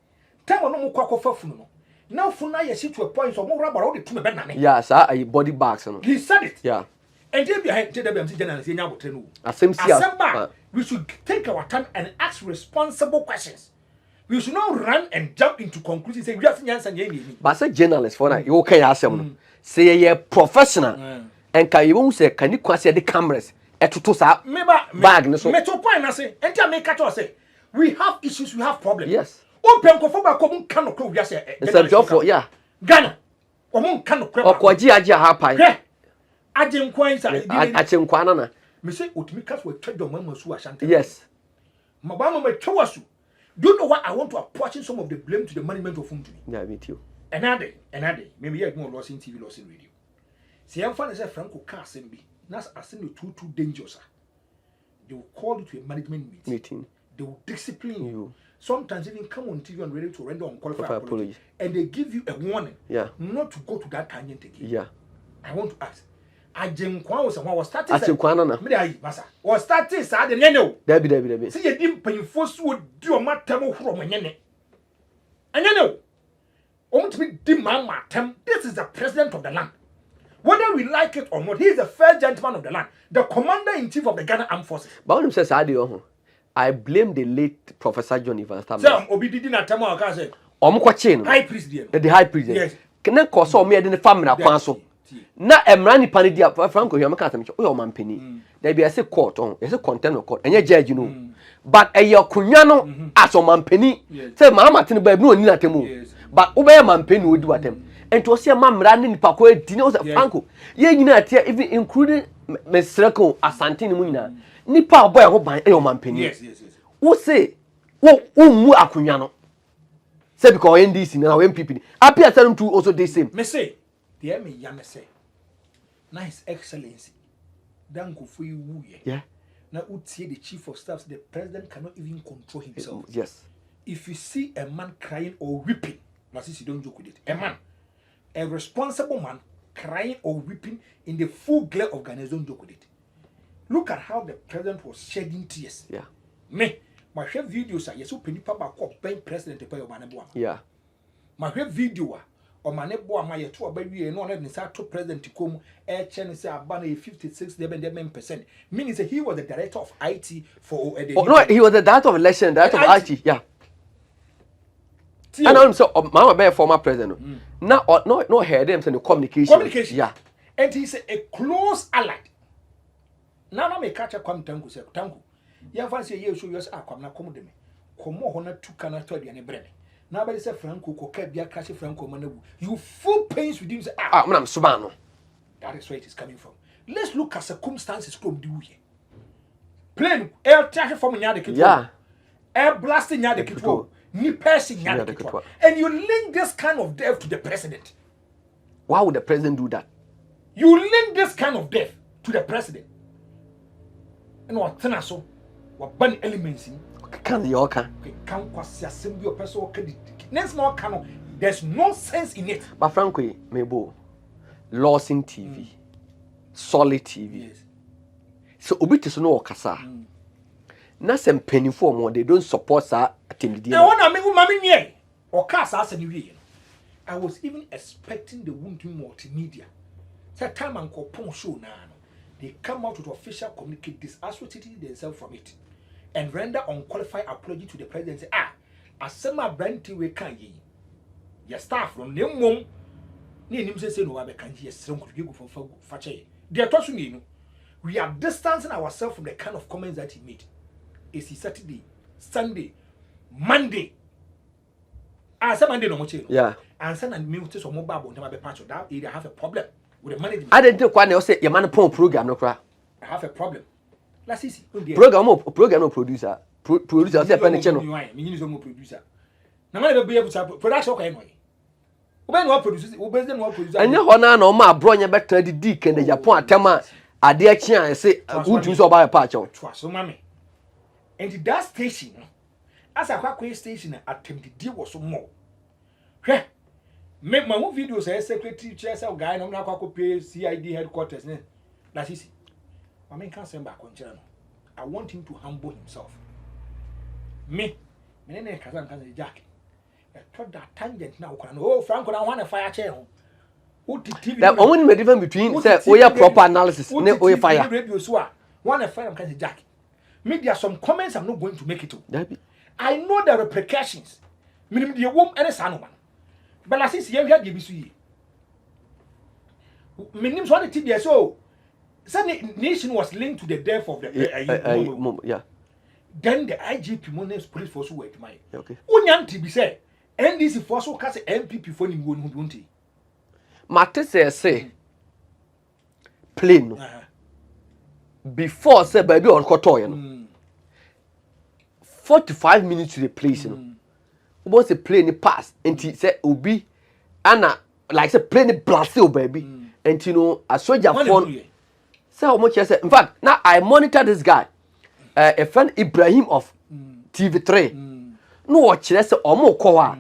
Speaker 1: time no mo kwakọ fafunu no. now for now you see to a point so more rubber all the two men.
Speaker 2: Yeah, sir, a body bags.
Speaker 1: He said it.
Speaker 2: Yeah.
Speaker 1: And then behind JWMC general saying now trenu.
Speaker 2: Asemba.
Speaker 1: We should take our time and ask responsible questions. We should not run and jump into conclusions say we have to answer any.
Speaker 2: But say journalist for that you okay asem. Say you professional. And can you say can you quasi the cameras? Etuto sa bag no so.
Speaker 1: Me to point na say enter make catch us say we have issues, we have problems.
Speaker 2: Yes.
Speaker 1: Open ko ba ko mun kan no kro wi say.
Speaker 2: Yeah.
Speaker 1: Ghana. O mun kan no kro.
Speaker 2: Okoji agia ha pai.
Speaker 1: Agye nkwan sa.
Speaker 2: Ache nkwan na.
Speaker 1: Me say otimi cast we twedom mama su asante.
Speaker 2: Yes.
Speaker 1: Mabama me twasu. Do you know what I want to apportion some of the blame to the management of Fundu?
Speaker 2: Yeah, me too.
Speaker 1: Another. Maybe you more lost in TV, lost in radio. See, I'm finding that Franko can't send me. That's asking you too dangerous. They will call you to a management meeting. They will discipline you. Sometimes even come on TV and radio to render unqualified apology. And they give you a warning.
Speaker 2: Yeah.
Speaker 1: Not to go to that tangent again.
Speaker 2: Yeah.
Speaker 1: I want to ask. Ajenkwa was starting.
Speaker 2: Ajenkwa na.
Speaker 1: Me dey masa. Was starting sa de nyene.
Speaker 2: Debi.
Speaker 1: See ye dim panyimfo so di o matam horo nyene. Anyene o. O mutimi di matem. This is the president of the land. Whether we like it or not, he is the first gentleman of the land, the commander-in-chief of the Ghana Armed Forces.
Speaker 2: But when he says I blame the late Professor John Evans.
Speaker 1: Sir, Obi did not tell me what I said.
Speaker 2: High
Speaker 1: priest,
Speaker 2: the high priest.
Speaker 1: Yes.
Speaker 2: Can I cause all me in the family at so? Na emrani panidia Franko here make am o man penny. There be a say court on, a content of court. And you judge you know. But a your kunya no as o man penny. Say Mama tin ba no ni na temu. But obey man penny we do atem. And to see a man running nipa ko edi no Franko. Ye nyina atia even including Mesreko Asante ni mu nyina. Nipa boy ho ban e o man penny.
Speaker 1: Yes.
Speaker 2: Wo say wo mu akunya no. Say because NDC na MPP. Appear tell to also the same.
Speaker 1: Me say the me ya me say nice excellency dan go for you
Speaker 2: yeah
Speaker 1: na utie the chief of staff the president cannot even control himself.
Speaker 2: Yes,
Speaker 1: if you see a man crying or weeping, you don't joke with it. A responsible man crying or weeping in the full glare of Ghana, don't joke with it. Look at how the president was shedding tears.
Speaker 2: Yeah,
Speaker 1: me my share videos are yes open papa ben president pay your man.
Speaker 2: Yeah,
Speaker 1: my share video or manebo am I to abawie no let say to president kom e chen say abana 56% meaning say he was the director of IT for
Speaker 2: no, he was the director of election, director of IT. Yeah, and I'm so mama be former president no heard them say no communication. Yeah,
Speaker 1: and he's a close ally. Now me catch a come tanku say tanku ya fancy ye show yours akwam na kom de me komo ho na tuka na to de ne breme. Now, but say Franko, Kokabia, Kashi Franko, Manabu. You full pains with him. Say,
Speaker 2: I'm Subano.
Speaker 1: That is where it is coming from. Let's look at circumstances from the way. Plane, air traffic from near the kid.
Speaker 2: Yeah.
Speaker 1: Air blasting near the kid. Ni passing near the kid. And you link this kind of death to the president.
Speaker 2: Why would the president do that?
Speaker 1: You link this kind of death to the president. And what Tenaso, what bunny elements in.
Speaker 2: Can you
Speaker 1: there's no sense in it.
Speaker 2: But frankly, maybe loss in TV, solid TV.
Speaker 1: Yes.
Speaker 2: So obitis no kasa. Na sem penny for more they don't support that team.
Speaker 1: I was even expecting the wound multimedia. That time and Kopon show now. They come out with official communicate disassociating themselves from it. And render unqualified apology to the president. Say, asema branti we kan yi. Your staff from them mom. Ni nim say no abe kan yi esrem ko go for fache. They told you we are distancing ourselves from the kind of comments that he made. It's Saturday, Sunday, Monday. Say Monday no much.
Speaker 2: Yeah.
Speaker 1: And send and me to some mobile bon time be patch of that area have a problem with the management.
Speaker 2: I didn't think one say your man program no cra.
Speaker 1: I have a problem. Let's see.
Speaker 2: Program no producer. Producer say pen channel.
Speaker 1: Me no producer. Na man be able to production ko enoi. Obe no producer, obe no producer.
Speaker 2: Anya ho na na o ma bro nya better di dik and Japan atema ade achi an say untu so buy patch on.
Speaker 1: So mama. And that station as akwa station attempt di was more. Hwe. Make my own videos say secretary chair say guy no na akwa pay CID headquarters ne. That's easy. I mean, can't send back on channel. I want him to humble himself. Me, nene kazan kaza Jack. told that tangent now. Oh, Franko, I want a fire chair.
Speaker 2: That only the difference between say we have proper analysis. Ne we fire.
Speaker 1: Radio so one a fire can Jack. Maybe there are some comments I'm not going to make it to. I know there are repercussions. Minimum the womb and a son one. But I see you had the minimum one TBS so. Some nation was linked to the death of the
Speaker 2: yeah.
Speaker 1: Then the IGP Mones police force went my
Speaker 2: okay.
Speaker 1: Unyanti be said, NDC force will cast MPP for him won't he?
Speaker 2: Matter say plain before say baby on Kotoy 45 minutes to the place what's a plane pass and he said Obi Anna like say plane blast baby and you know a soldier phone. So much say in fact now I monitor this guy a friend Ibrahim of TV3 no watch let's say omo ko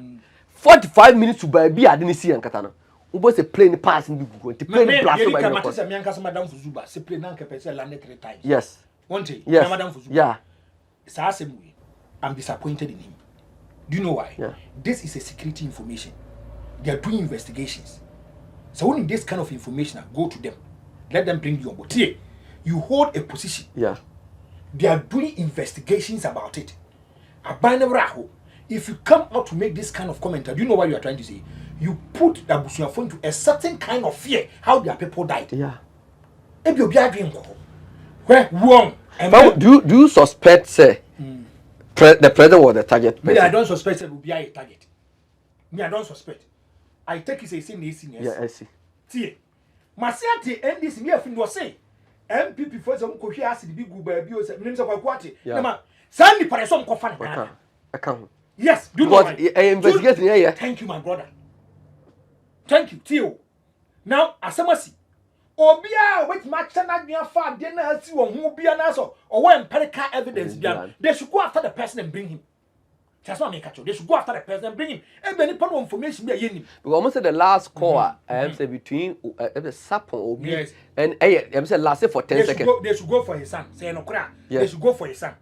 Speaker 2: 45 minutes to baby I didn't see ankatana what's a plane pass in Google the plane blast by
Speaker 1: Madam Fuzuba se plane nanka pese landed 3 times
Speaker 2: yes
Speaker 1: one day
Speaker 2: yes.
Speaker 1: Madam Fuzuba
Speaker 2: yeah
Speaker 1: it's our same way. I'm disappointed in him. Do you know why?
Speaker 2: Yeah.
Speaker 1: This is a security information. They are doing investigations. So when this kind of information, go to them. Let them bring you on board. Here, you hold a position.
Speaker 2: Yeah.
Speaker 1: They are doing investigations about it. If you come out to make this kind of comment, do you know what you are trying to say? You put the Abusuya phone to a certain kind of fear how their people died.
Speaker 2: Yeah.
Speaker 1: If you are doing where wrong.
Speaker 2: Do you suspect say the president was the target?
Speaker 1: Me, I don't suspect it will be a target. Me, I don't suspect. I take it as a
Speaker 2: yeah, I see.
Speaker 1: See, Masiati and this mere thing was say MPP for some could hear the big baby or names of a quarter. Sandy Parason Kofan.
Speaker 2: I can't.
Speaker 1: Yes, do
Speaker 2: what I investigate here.
Speaker 1: Thank you, my brother. Thank you, Tio. Now, Asamasi. Obia, which match and near far dinner see on who be an answer or when empirical evidence they should go after the person and bring him. That's what I make they should go after the person and bring him. And then any information be a yin.
Speaker 2: We almost said the last call I am say between the sapon Obi and I said last for 10 seconds.
Speaker 1: They should go for his son. Say no cry.
Speaker 2: Yes.
Speaker 1: They should go for his son.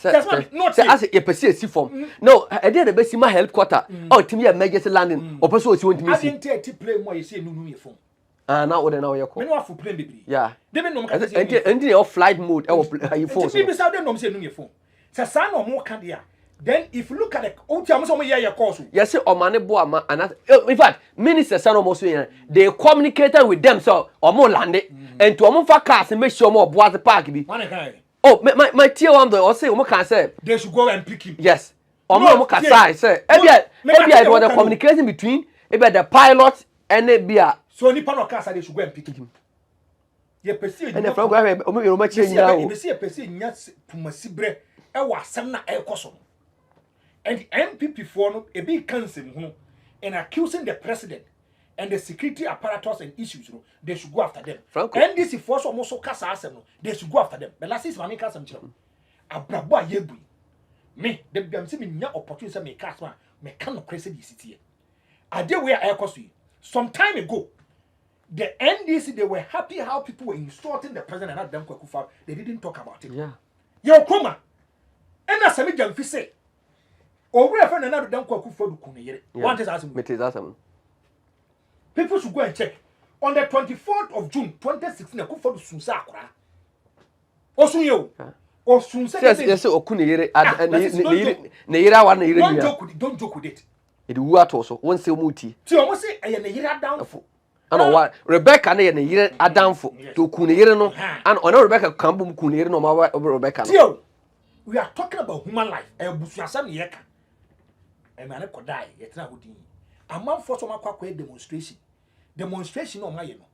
Speaker 2: That's why not say as a person form. No, I did the best in my headquarter. Oh, to me emergency landing or person you want to
Speaker 1: I didn't take to play more you say no your phone.
Speaker 2: Now what now you call?
Speaker 1: Me no for play baby.
Speaker 2: Yeah.
Speaker 1: They be no
Speaker 2: and off flight mode you phone.
Speaker 1: People say them no say no your phone. Say son or more can there. Then if you look at the old time some year your course.
Speaker 2: Yes, or money boy and in fact, minister son almost they communicated with them so or more landed and to almost for cars and make sure more boys the park be. Oh, my tier one or say can say
Speaker 1: they should go and pick him.
Speaker 2: Yes. Or more can say maybe I want the communication between maybe the pilot and the beer.
Speaker 1: So ni pano kasa they should go and pick him. Ye pesi
Speaker 2: and the program o ma change now.
Speaker 1: You see pesi nya pumasibre e wa asem na e koso. And the MPP for no e be cancel no and accusing the president and the security apparatus and issues no they should go after them.
Speaker 2: Franko.
Speaker 1: And this force almost so kasa asem no they should go after them. But last is mami kasa mchiro. Abrabo ayebu. Me the biam se me nya opportunity me kasa me kan no crazy this city. Ade we e koso yi. Some time ago the NDC, they were happy how people were insulting the president and not them Kwakufa. They didn't talk about it.
Speaker 2: Yeah.
Speaker 1: Yo, Kuma. And that's a medium fi say. Or we have another them Kwakufa do kune. One is asking. People should go and check. On the 24th of June, 2016, Kwakufa do sunsa akra. Osun yo. Or sunsa.
Speaker 2: Yes, okune yere.
Speaker 1: Don't joke with it.
Speaker 2: It what also one say muti.
Speaker 1: See, almost say I am a down.
Speaker 2: I know what Rebecca na yere adamfo to kunere no and ono Rebecca kan bum kunere no ma Rebecca no.
Speaker 1: We are talking about human life. E busuasam yeka. E mane ko die yetra hodin. Amam for so makwa demonstration. Demonstration o maye no.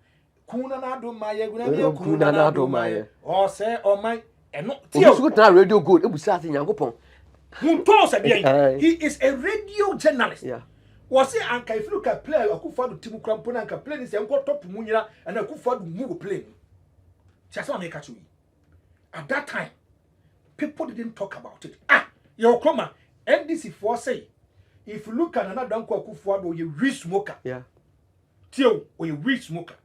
Speaker 1: Kuna na do maye kuna na do maye. O say o mai eno
Speaker 2: tio. Obi na radio gold e busa ase Nyankopon.
Speaker 1: He is a radio journalist.
Speaker 2: Yeah.
Speaker 1: Was it Anka if you look at play Akufadu Timu Krampona and plane is uncle top Munira and Akufadu move plane. Just want to make you. At that time, people didn't talk about it. Your coma, NDC for say, if you look at another uncle Akufadu, you rich smoker.
Speaker 2: Yeah.
Speaker 1: Tio, or you rich smoker.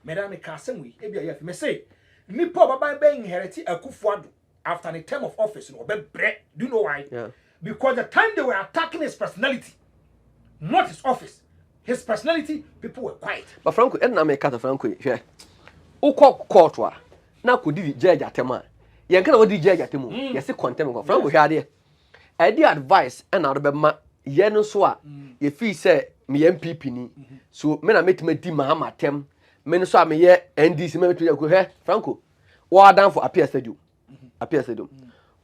Speaker 1: Madame Cassandre, maybe may say, Nipo Baba inherited Akufadu after the term of office, no bread. Do you know why?
Speaker 2: Yeah.
Speaker 1: Because the time they were attacking his personality, not his office, his personality, people were quiet.
Speaker 2: But Franko, and I make cut Franko here. Oko courtwa. Now could the judge at Tema. You can't what the judge at Temu. Yes, it contempt of Franko here. I did advice and out of my yeno swa. If he say me MPP ni, so men I met me di Mahama tem. Men so me ye NDC me to go here. Franko, what down for appear stadium. Appear stadium.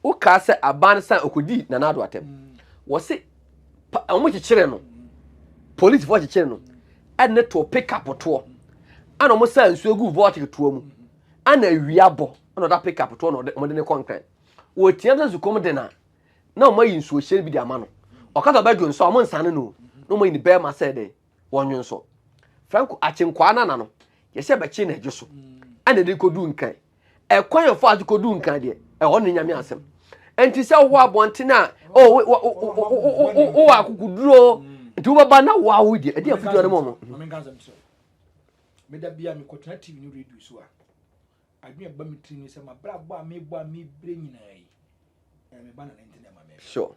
Speaker 2: O ka se aban san okodi na nado atem. Wo se omo chichire no. Police for chichire no. And net to pick up to. Ana omo san nsuo gu vote to mu. Ana wiabo. Ana da pick up to no mo de ne concrete. Wo tiam za zukom de na. Na omo yi nsuo hye bi de ama no. Okata ba dwo nso omo nsane no. No mo yi be ma se de wonwo nso. Franko achenkwa na no. Ye se be chi na dwo so. Ana de kodu nkan. E kwan yo fa kodu nkan de. E ho ne nyame asem. Enti se wo abonte na akukuduro nti wo baba na wa wo die e dia fudu no mo
Speaker 1: me da bia me kotena TV ni radio so a adwe ba me tiri ni se ma bra bo a me bre nyina yi me ba na ntina ma me
Speaker 2: sure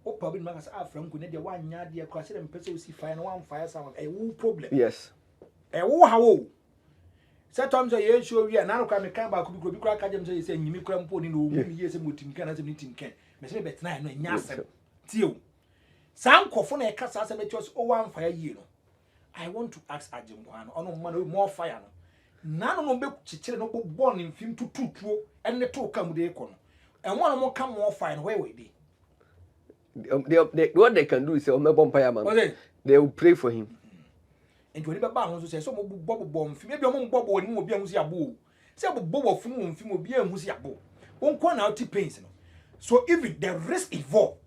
Speaker 1: o pa bi ma ka Franko ne de wa nya de kwa se de mpese o si fire na wa fire sa e wo problem
Speaker 2: yes
Speaker 1: e wo ha wo se tom so ye show wi na no kwa me kan ba ku bi kura ka jem so ye se nyimi kura mpo ni no o mi ye se motim kan na se motim kan me se be tena no nya asem tio sankofo na e kasa asem e chos o wa fire yi no I want to ask Ajimwan ono man more fire no nano no be chichire no bo ni mfim tututuo ene to ka mu de ko no and one more come more fire where we be
Speaker 2: they what they can do is say o mebo mpaya man they will pray for him
Speaker 1: and when be ba ho so say so mo bo mfim e bi o mo bo ni mo bi ahusi abo say bo fun mo mfim obi ahusi abo won na out pains no so even the risk involved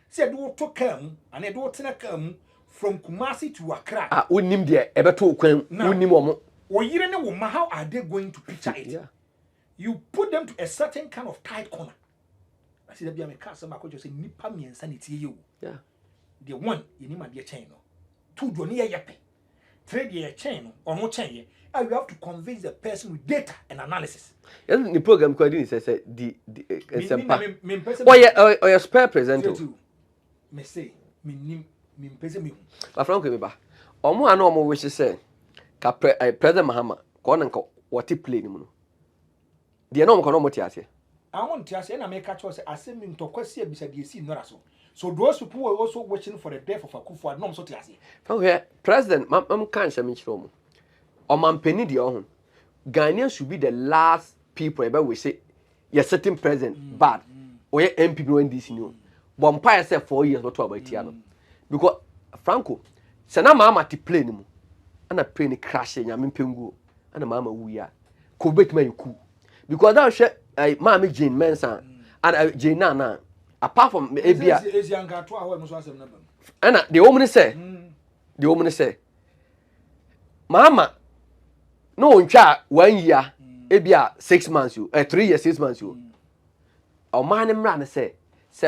Speaker 1: say do to come and e do tena come from Kumasi to Accra.
Speaker 2: Ah, unim there, ebeto kwen, unim omo.
Speaker 1: Or yire ne woman, how are they going to picture it?
Speaker 2: Yeah.
Speaker 1: You put them to a certain kind of tight corner. I see that be a castle, I could just say, Nipa mi insanity you.
Speaker 2: Yeah.
Speaker 1: The one, you need my dear chain. Two, do near yape. Trade your chain or no chain. And you have to convince the person with data and analysis.
Speaker 2: Yes, the program coordinator says the oh, your spare presenter.
Speaker 1: Me say, me mpese me
Speaker 2: ba Franko me ba omo ana omo wish say ka president Mahama ko na nka what play ni mu no de na omo ko no mo tiase
Speaker 1: amon tiase na me catch us asem ntokwase abisa de si nora so those people were also watching for the death of Akufo no so tiase
Speaker 2: Franko president mam kan sha me chiro mo o man peni de ohun Ghanaians should be the last people ever we say you're certain president bad or your MP no NDC no but empire say 4 years what about tia no because Franko se na mama ti plane mu ana plane crash nyame mpengu ana mama wuya ko betima yiku because that hwe mama Jane Mensa and Jane na apart from ebia
Speaker 1: ezianka to aho em so asem na bam
Speaker 2: ana the woman say mama no ntwa 1 year ebia 6 months you 3 years 6 months you o man mra na say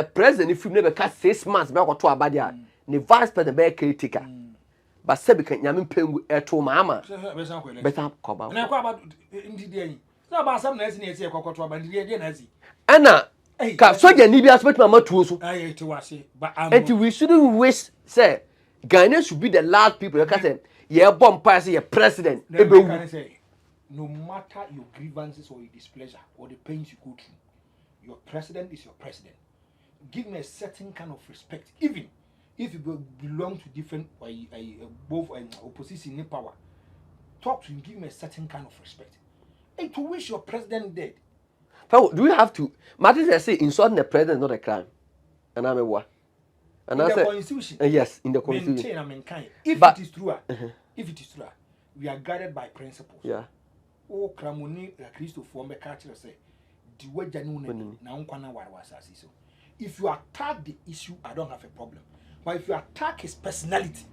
Speaker 2: president if you never catch 6 months be akoto abadia the vice president be critical but say because nyame pengu eto mama better koba
Speaker 1: na kwa ba ndidi ayi na ba asam na esi na esi ekokoto aba ndidi ade na esi
Speaker 2: ana ka soja ni bi aspect mama tuo so
Speaker 1: ayi ti wase but
Speaker 2: and we shouldn't wish say Ghana should be the last people that say ye bomb pass ye president
Speaker 1: no matter your grievances or your displeasure or the pains you go through your president is your president. Give me a certain kind of respect even if you belong to different both opposition in power. Talk to him, give me a certain kind of respect. And to wish your president dead.
Speaker 2: Do we have to? Martin say insulting the president is not a crime. And I'm a what? And
Speaker 1: in the constitution.
Speaker 2: Yes, in the constitution.
Speaker 1: Maintain, if it is true, we are guided by principles.
Speaker 2: Yeah.
Speaker 1: Oh, Kramoni, the Christo form a culture say, do genuine now. If you attack the issue, I don't have a problem. But if you attack his personality,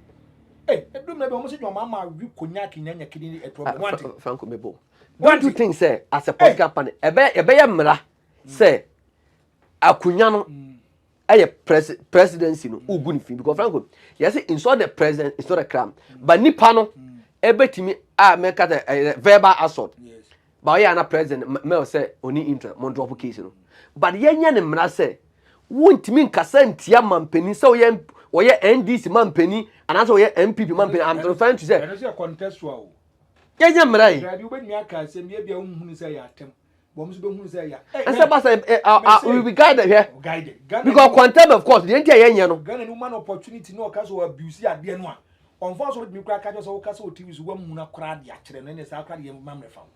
Speaker 1: hey, I don't know almost your mama you cognac in any kidney a problem.
Speaker 2: Franko Mebo. What do you think, say, as a political company? Ebeyamra say Akunyano a presidency no ugunfi because Franko, yes, insult the president, it's not a crime. But Nipano, ebetimi make a verbal assault.
Speaker 1: Yes.
Speaker 2: But yeah, na president, me say, only interest, mon drop case no. But yenya ne mra say, won't mean Cassantia Mampeni, so ye NDC Mampeni, and also ye MPP Mampeni. I'm trying to say,
Speaker 1: and it's a contextual.
Speaker 2: yeah, right.
Speaker 1: You when you can say, maybe a woman who say, Bombs who say,
Speaker 2: and so we be guided here.
Speaker 1: Guided.
Speaker 2: Because quantum, of course, the entire year,
Speaker 1: Ghana woman opportunity no casual abuse at the end one. Unfortunately, me crack us all castle TV's one muna crowd yachtin and it's our cardi and mamma found.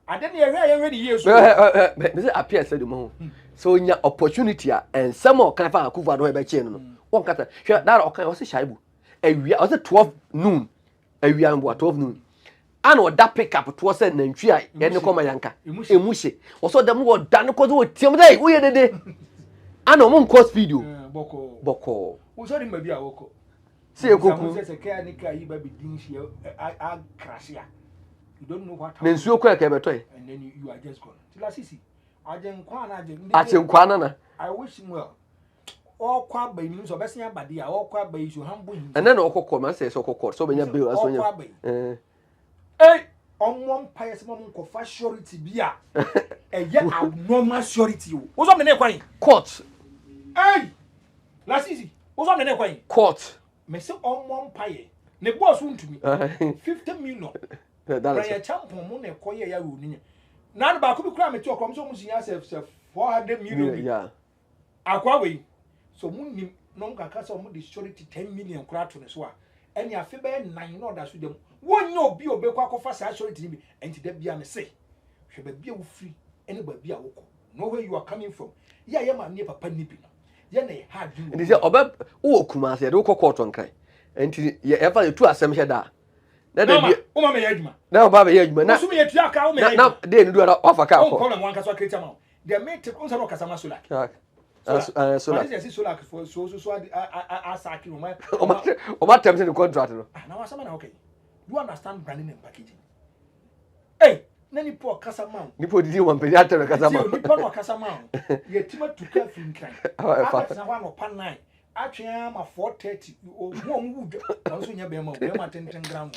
Speaker 1: I didn't hear already years.
Speaker 2: Mr. Appear said the moon. So in your opportunity and some more kind of Kuva by chain. One cat, that okay was a shaibu. And we are 12 noon. And we are 12 noon. And what that pick up was an entry and no come yanka. Emushi. Also, the more done because we tell me we are the day. And no one cost video. Boko.
Speaker 1: Who's only maybe a woko.
Speaker 2: See a cook.
Speaker 1: Says a care nicka, you baby dings here. I crash here. You don't know what
Speaker 2: Then so quick, and
Speaker 1: then you are just gone. Tilasisi. I
Speaker 2: didn't Kwana.
Speaker 1: I wish him well. All quite by news of Bessia Badia, all quite by you humble.
Speaker 2: And then Oko Coleman says Oko Court, so many bill as well.
Speaker 1: Hey, on one pious moment of fast surety beer. And yet, our normal surety. What's on the neck?
Speaker 2: Court.
Speaker 1: Hey, last easy. What's on the neck?
Speaker 2: Court.
Speaker 1: Me say on one pie. Ne boss won to me. 50 million.
Speaker 2: That's
Speaker 1: a champion money koye ya wuni. Now ba ku kura me to kom so mu sinya se 400 million.
Speaker 2: Yeah.
Speaker 1: Akwa we. So mu nim no kaka so mu the surety 10 million kura to ne so a. Eni afi be 9 no da so dem. Wonye obi obekwa kofa sa surety ni bi. Enti da bia me say. Hwe ba bia wo free. Eni ba bia wo ko. Know where you are coming from. Ya ye ma ne papa ni bi no. Ye na hard you.
Speaker 2: And he said oba wo kuma se do ko court on kai. Enti ye ever the two asem here da.
Speaker 1: Na be o ma me yaduma.
Speaker 2: Na ba be yaduma. Na
Speaker 1: so me yetua ka o me.
Speaker 2: Na dey ni do offer ka ko.
Speaker 1: Problem wan ka so create am. The mate on say no kasama solar.
Speaker 2: Solar.
Speaker 1: What is the solar for so asaki no ma.
Speaker 2: O terms in the contract no.
Speaker 1: Na wasama na okay. You understand branding and packaging. Hey, na ni po kasama.
Speaker 2: Ni po didi wan pe ya tere kasama.
Speaker 1: Ni po no kasama. Ye tima to care fin kan. Aba na wa no pan 9. Atwea ma 430 o hu mu wudwa na so nya be ma 10 gram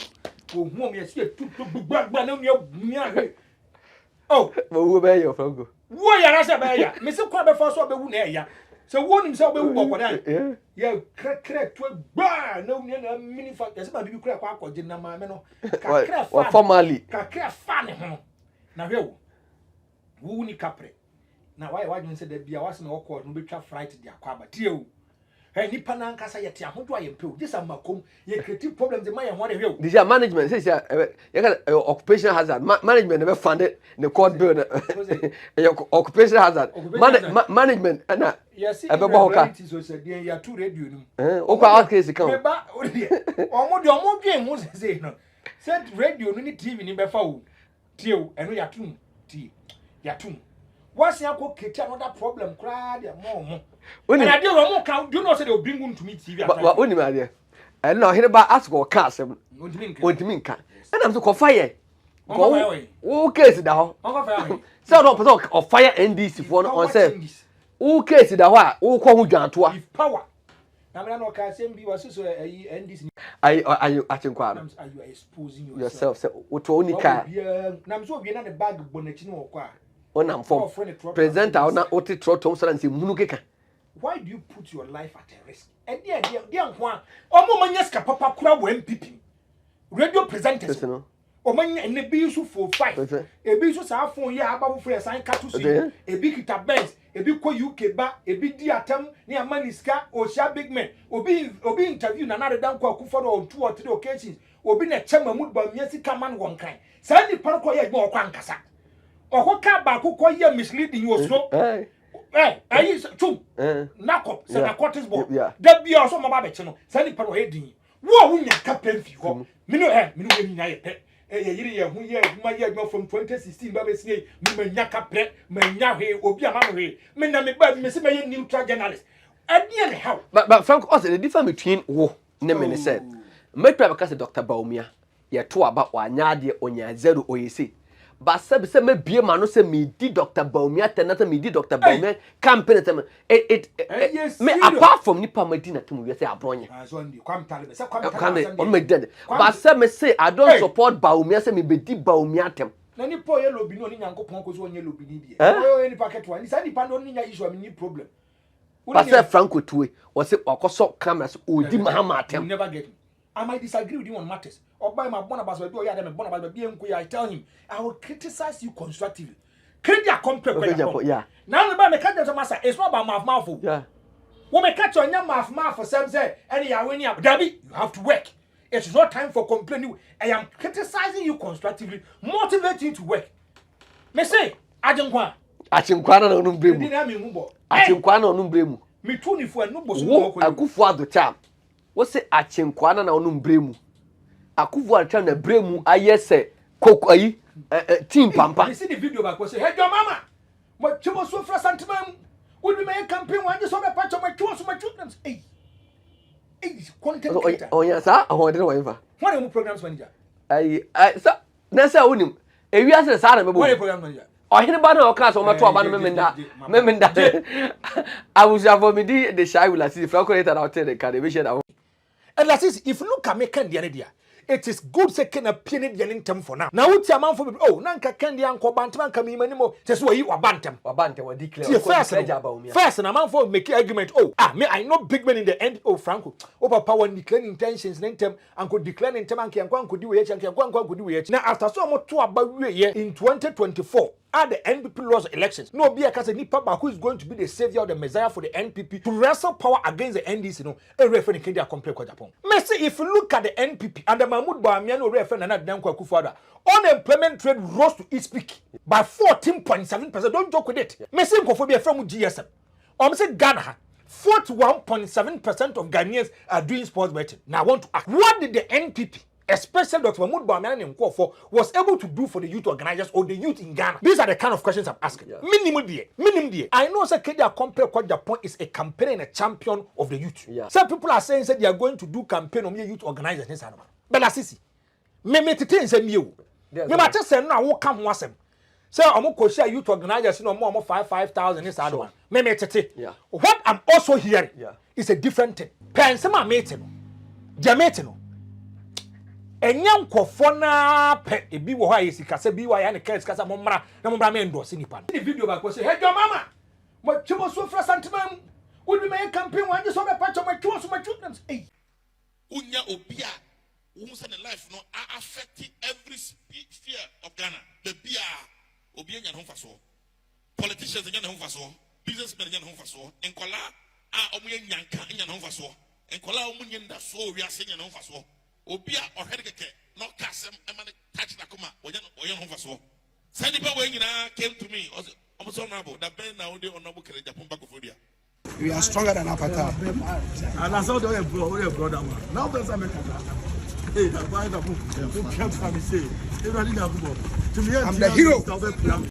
Speaker 1: o hu me se tutu gbagba na nya he oh
Speaker 2: wo be your Franko
Speaker 1: wo ya na se be ya me se kwa be fa so be wu na ya se wo nim se be wu bokodan ya kre to gba na nya na mini fa se ma bibi kra kwa akoje na ma me no ka kra fa
Speaker 2: formally
Speaker 1: ka kra fa ne ho na hwe wo ni kapre na why you say that bia was na okọ no betwa fright dia kwa ba tie o hey nipa na nkasa yete ahodo ayempe this am makom ye creative problems the man ye hore hwe
Speaker 2: this management say you can occupation hazard management never funded the court bill occupation hazard management na
Speaker 1: yes
Speaker 2: e be boka
Speaker 1: so say dey ya two radio nim
Speaker 2: o kwa case kan
Speaker 1: me ba omo dwen ho say no said radio no ni tv ni be fa o tie o eno ya tum tie ya tum what's your create another problem cry there more and I do you know say they will bring one to me TV
Speaker 2: but only my dear and now here ba ask go cast them want me kan and I'm so ko fire go case da ho say no person of fire NDC for on say who case da ho a who ko hu dwanto
Speaker 1: if power na me no ka say bi was so NDC
Speaker 2: are achenkwa no
Speaker 1: are you exposing
Speaker 2: yourself say to only car
Speaker 1: na me so obi na the bag bonachi no kwa
Speaker 2: on form presenter na oti trottom so and say munu keka.
Speaker 1: Why do you put your life at a risk? And there nwa omo manyaska papa kura wo MPP radio presenters o manya ene bi su for fight e bi su sa phone ya aba wo free sign katu su e bi kita Benz e bi ko UK ba e bi di atam ne amaniska o sha big man obi interview na na dan kwa akufo on 2 or 3 occasions obi na chema mud ba miasi kaman won kan sa ni parko ya gbo kwa nkasa okoka ba akukọ ye misleading you so ayi chum nakop se nakotis bo da bia so maba be che no sa ni parko hedin wo wunya ka pemfi ho minu we nya ye pe yiri ye hu ye ma ye gbo from 2016 ba be sie me nya ka pre me nya he obi ama no he me na me ba me se me ye neutral journalist adie ne how
Speaker 2: but Frank also the difference between wo ne me said me try because Dr.Bawumia ye to aba wanya de onya zero oyese ba se me bie ma no se me di Dr.Bawumia tenata me di Dr.Bawumia campaign tem me apart from nipa madina tem we say abronye
Speaker 1: so ndi kwamtale be se kwamtale
Speaker 2: on me dead ba se me say I don't support Bawumia se me be di Bawumia tem
Speaker 1: na nipa ye lobi no ni nyankopon ko so onye lobi ni die o ye nipa ketwa ni sa nipa no ni nya issue am ni problem
Speaker 2: But say Franko tuwe, or say okoso cameras, odi mahama
Speaker 1: You never get me. I might disagree with you on matters. Or by my bonabas, I tell him, I will criticize you constructively. Create your complex.
Speaker 2: Yeah.
Speaker 1: Now the man catch your master. It's not about mouth.
Speaker 2: Yeah.
Speaker 1: When we catch your mouth for some say, and you are winning up, Debbie, you have to work. It's not time for complaining. I am criticizing you constructively, motivating you to work. Me say, Ajinkwana
Speaker 2: na onumbremu. Achinkwana na onumbremu.
Speaker 1: Me tuni fu enu bosu
Speaker 2: wo Akufo adocha. Wo say Achinkwana na onumbremu. Akufo adocha na bremu ayese kokoyi team pampa.
Speaker 1: You see the video back say, "Hey your mama. What you so for santimam? Would we make campaign one just on the patch of my tools my children?" Hey. Hey, content creator.
Speaker 2: Oh yes, sir. I don't know
Speaker 1: what are programs manager?
Speaker 2: I so na say wonim. Ewi ase sa na mebo.
Speaker 1: What are program manager?
Speaker 2: Ohene ba na o class o mato aba no memenda. I was for me the shy will see Franko later out the card we share that.
Speaker 1: And that is if you look at me can the idea. It is good say can appear the term for now. Now what your man for oh nanka can the anko bantam come anymore. Just where you are bantam.
Speaker 2: Wa declare.
Speaker 1: First and a man for make argument. Oh, me I know big men in the end. Oh, Franko. Oh, papa when declaring intentions in term and could declare in term and could do it and could do it. Now after so much to about in 2024. At the NPP lost elections. No be a case nipa who is going to be the savior or the messiah for the NPP to wrestle power against the NDC. No, a referee can compare with Japan. Messi, if you look at the NPP and the Dr.Bawumia no referee and Danko Akufo-Addo, unemployment rate rose to its peak by 14.7%. Don't joke with it. Messi go for be from GSM. Say Ghana, 41.7% of Ghanaians are doing sports betting. Now I want to ask, what did the NPP? Especially Dr.Bawumia and Nkofo was able to do for the youth organizers or the youth in Ghana? These are the kind of questions I'm asking. Yeah. Minimum day. I know that Kedia Compare Kwa Japan is a campaign and a champion of the youth. Yeah. Some people are saying that they are going to do campaign on youth organizers. But that's me tete nsem you. Me ma te say no wo ka ho asem. Say omo ko share youth organizers no mo 5,000 is that one. Me tete. What I'm also hearing is a different thing. Pensem a mete no. Jamete no. Enyam kofo na pe ebi wo ha yesi kasa bi wa ya ne kase kasa momra na momra me endorse nipa. The video back was say, "Hey your mama. What you so for santimam? Would we make campaign one just on the patch of my tools my children?" Hey.
Speaker 3: Unya obia who's in life no affecting every sphere of Ghana. The bia obia nya hon faso. Politicians nya hon faso. Businessmen nya hon faso. Enkola omuye nyanka nya hon faso. Enkola omunye nda so wi ase nya hon faso. Obia ohedeke no kasem emane touch na kuma oyen ho faso say nipa we nyina came to me almost honorable that ben na ode honorable kere Japan back of India.
Speaker 4: We are stronger than apartheid.
Speaker 5: And I saw the brother man. Now there's America. Hey, that boy that who kept me say, I'm the hero.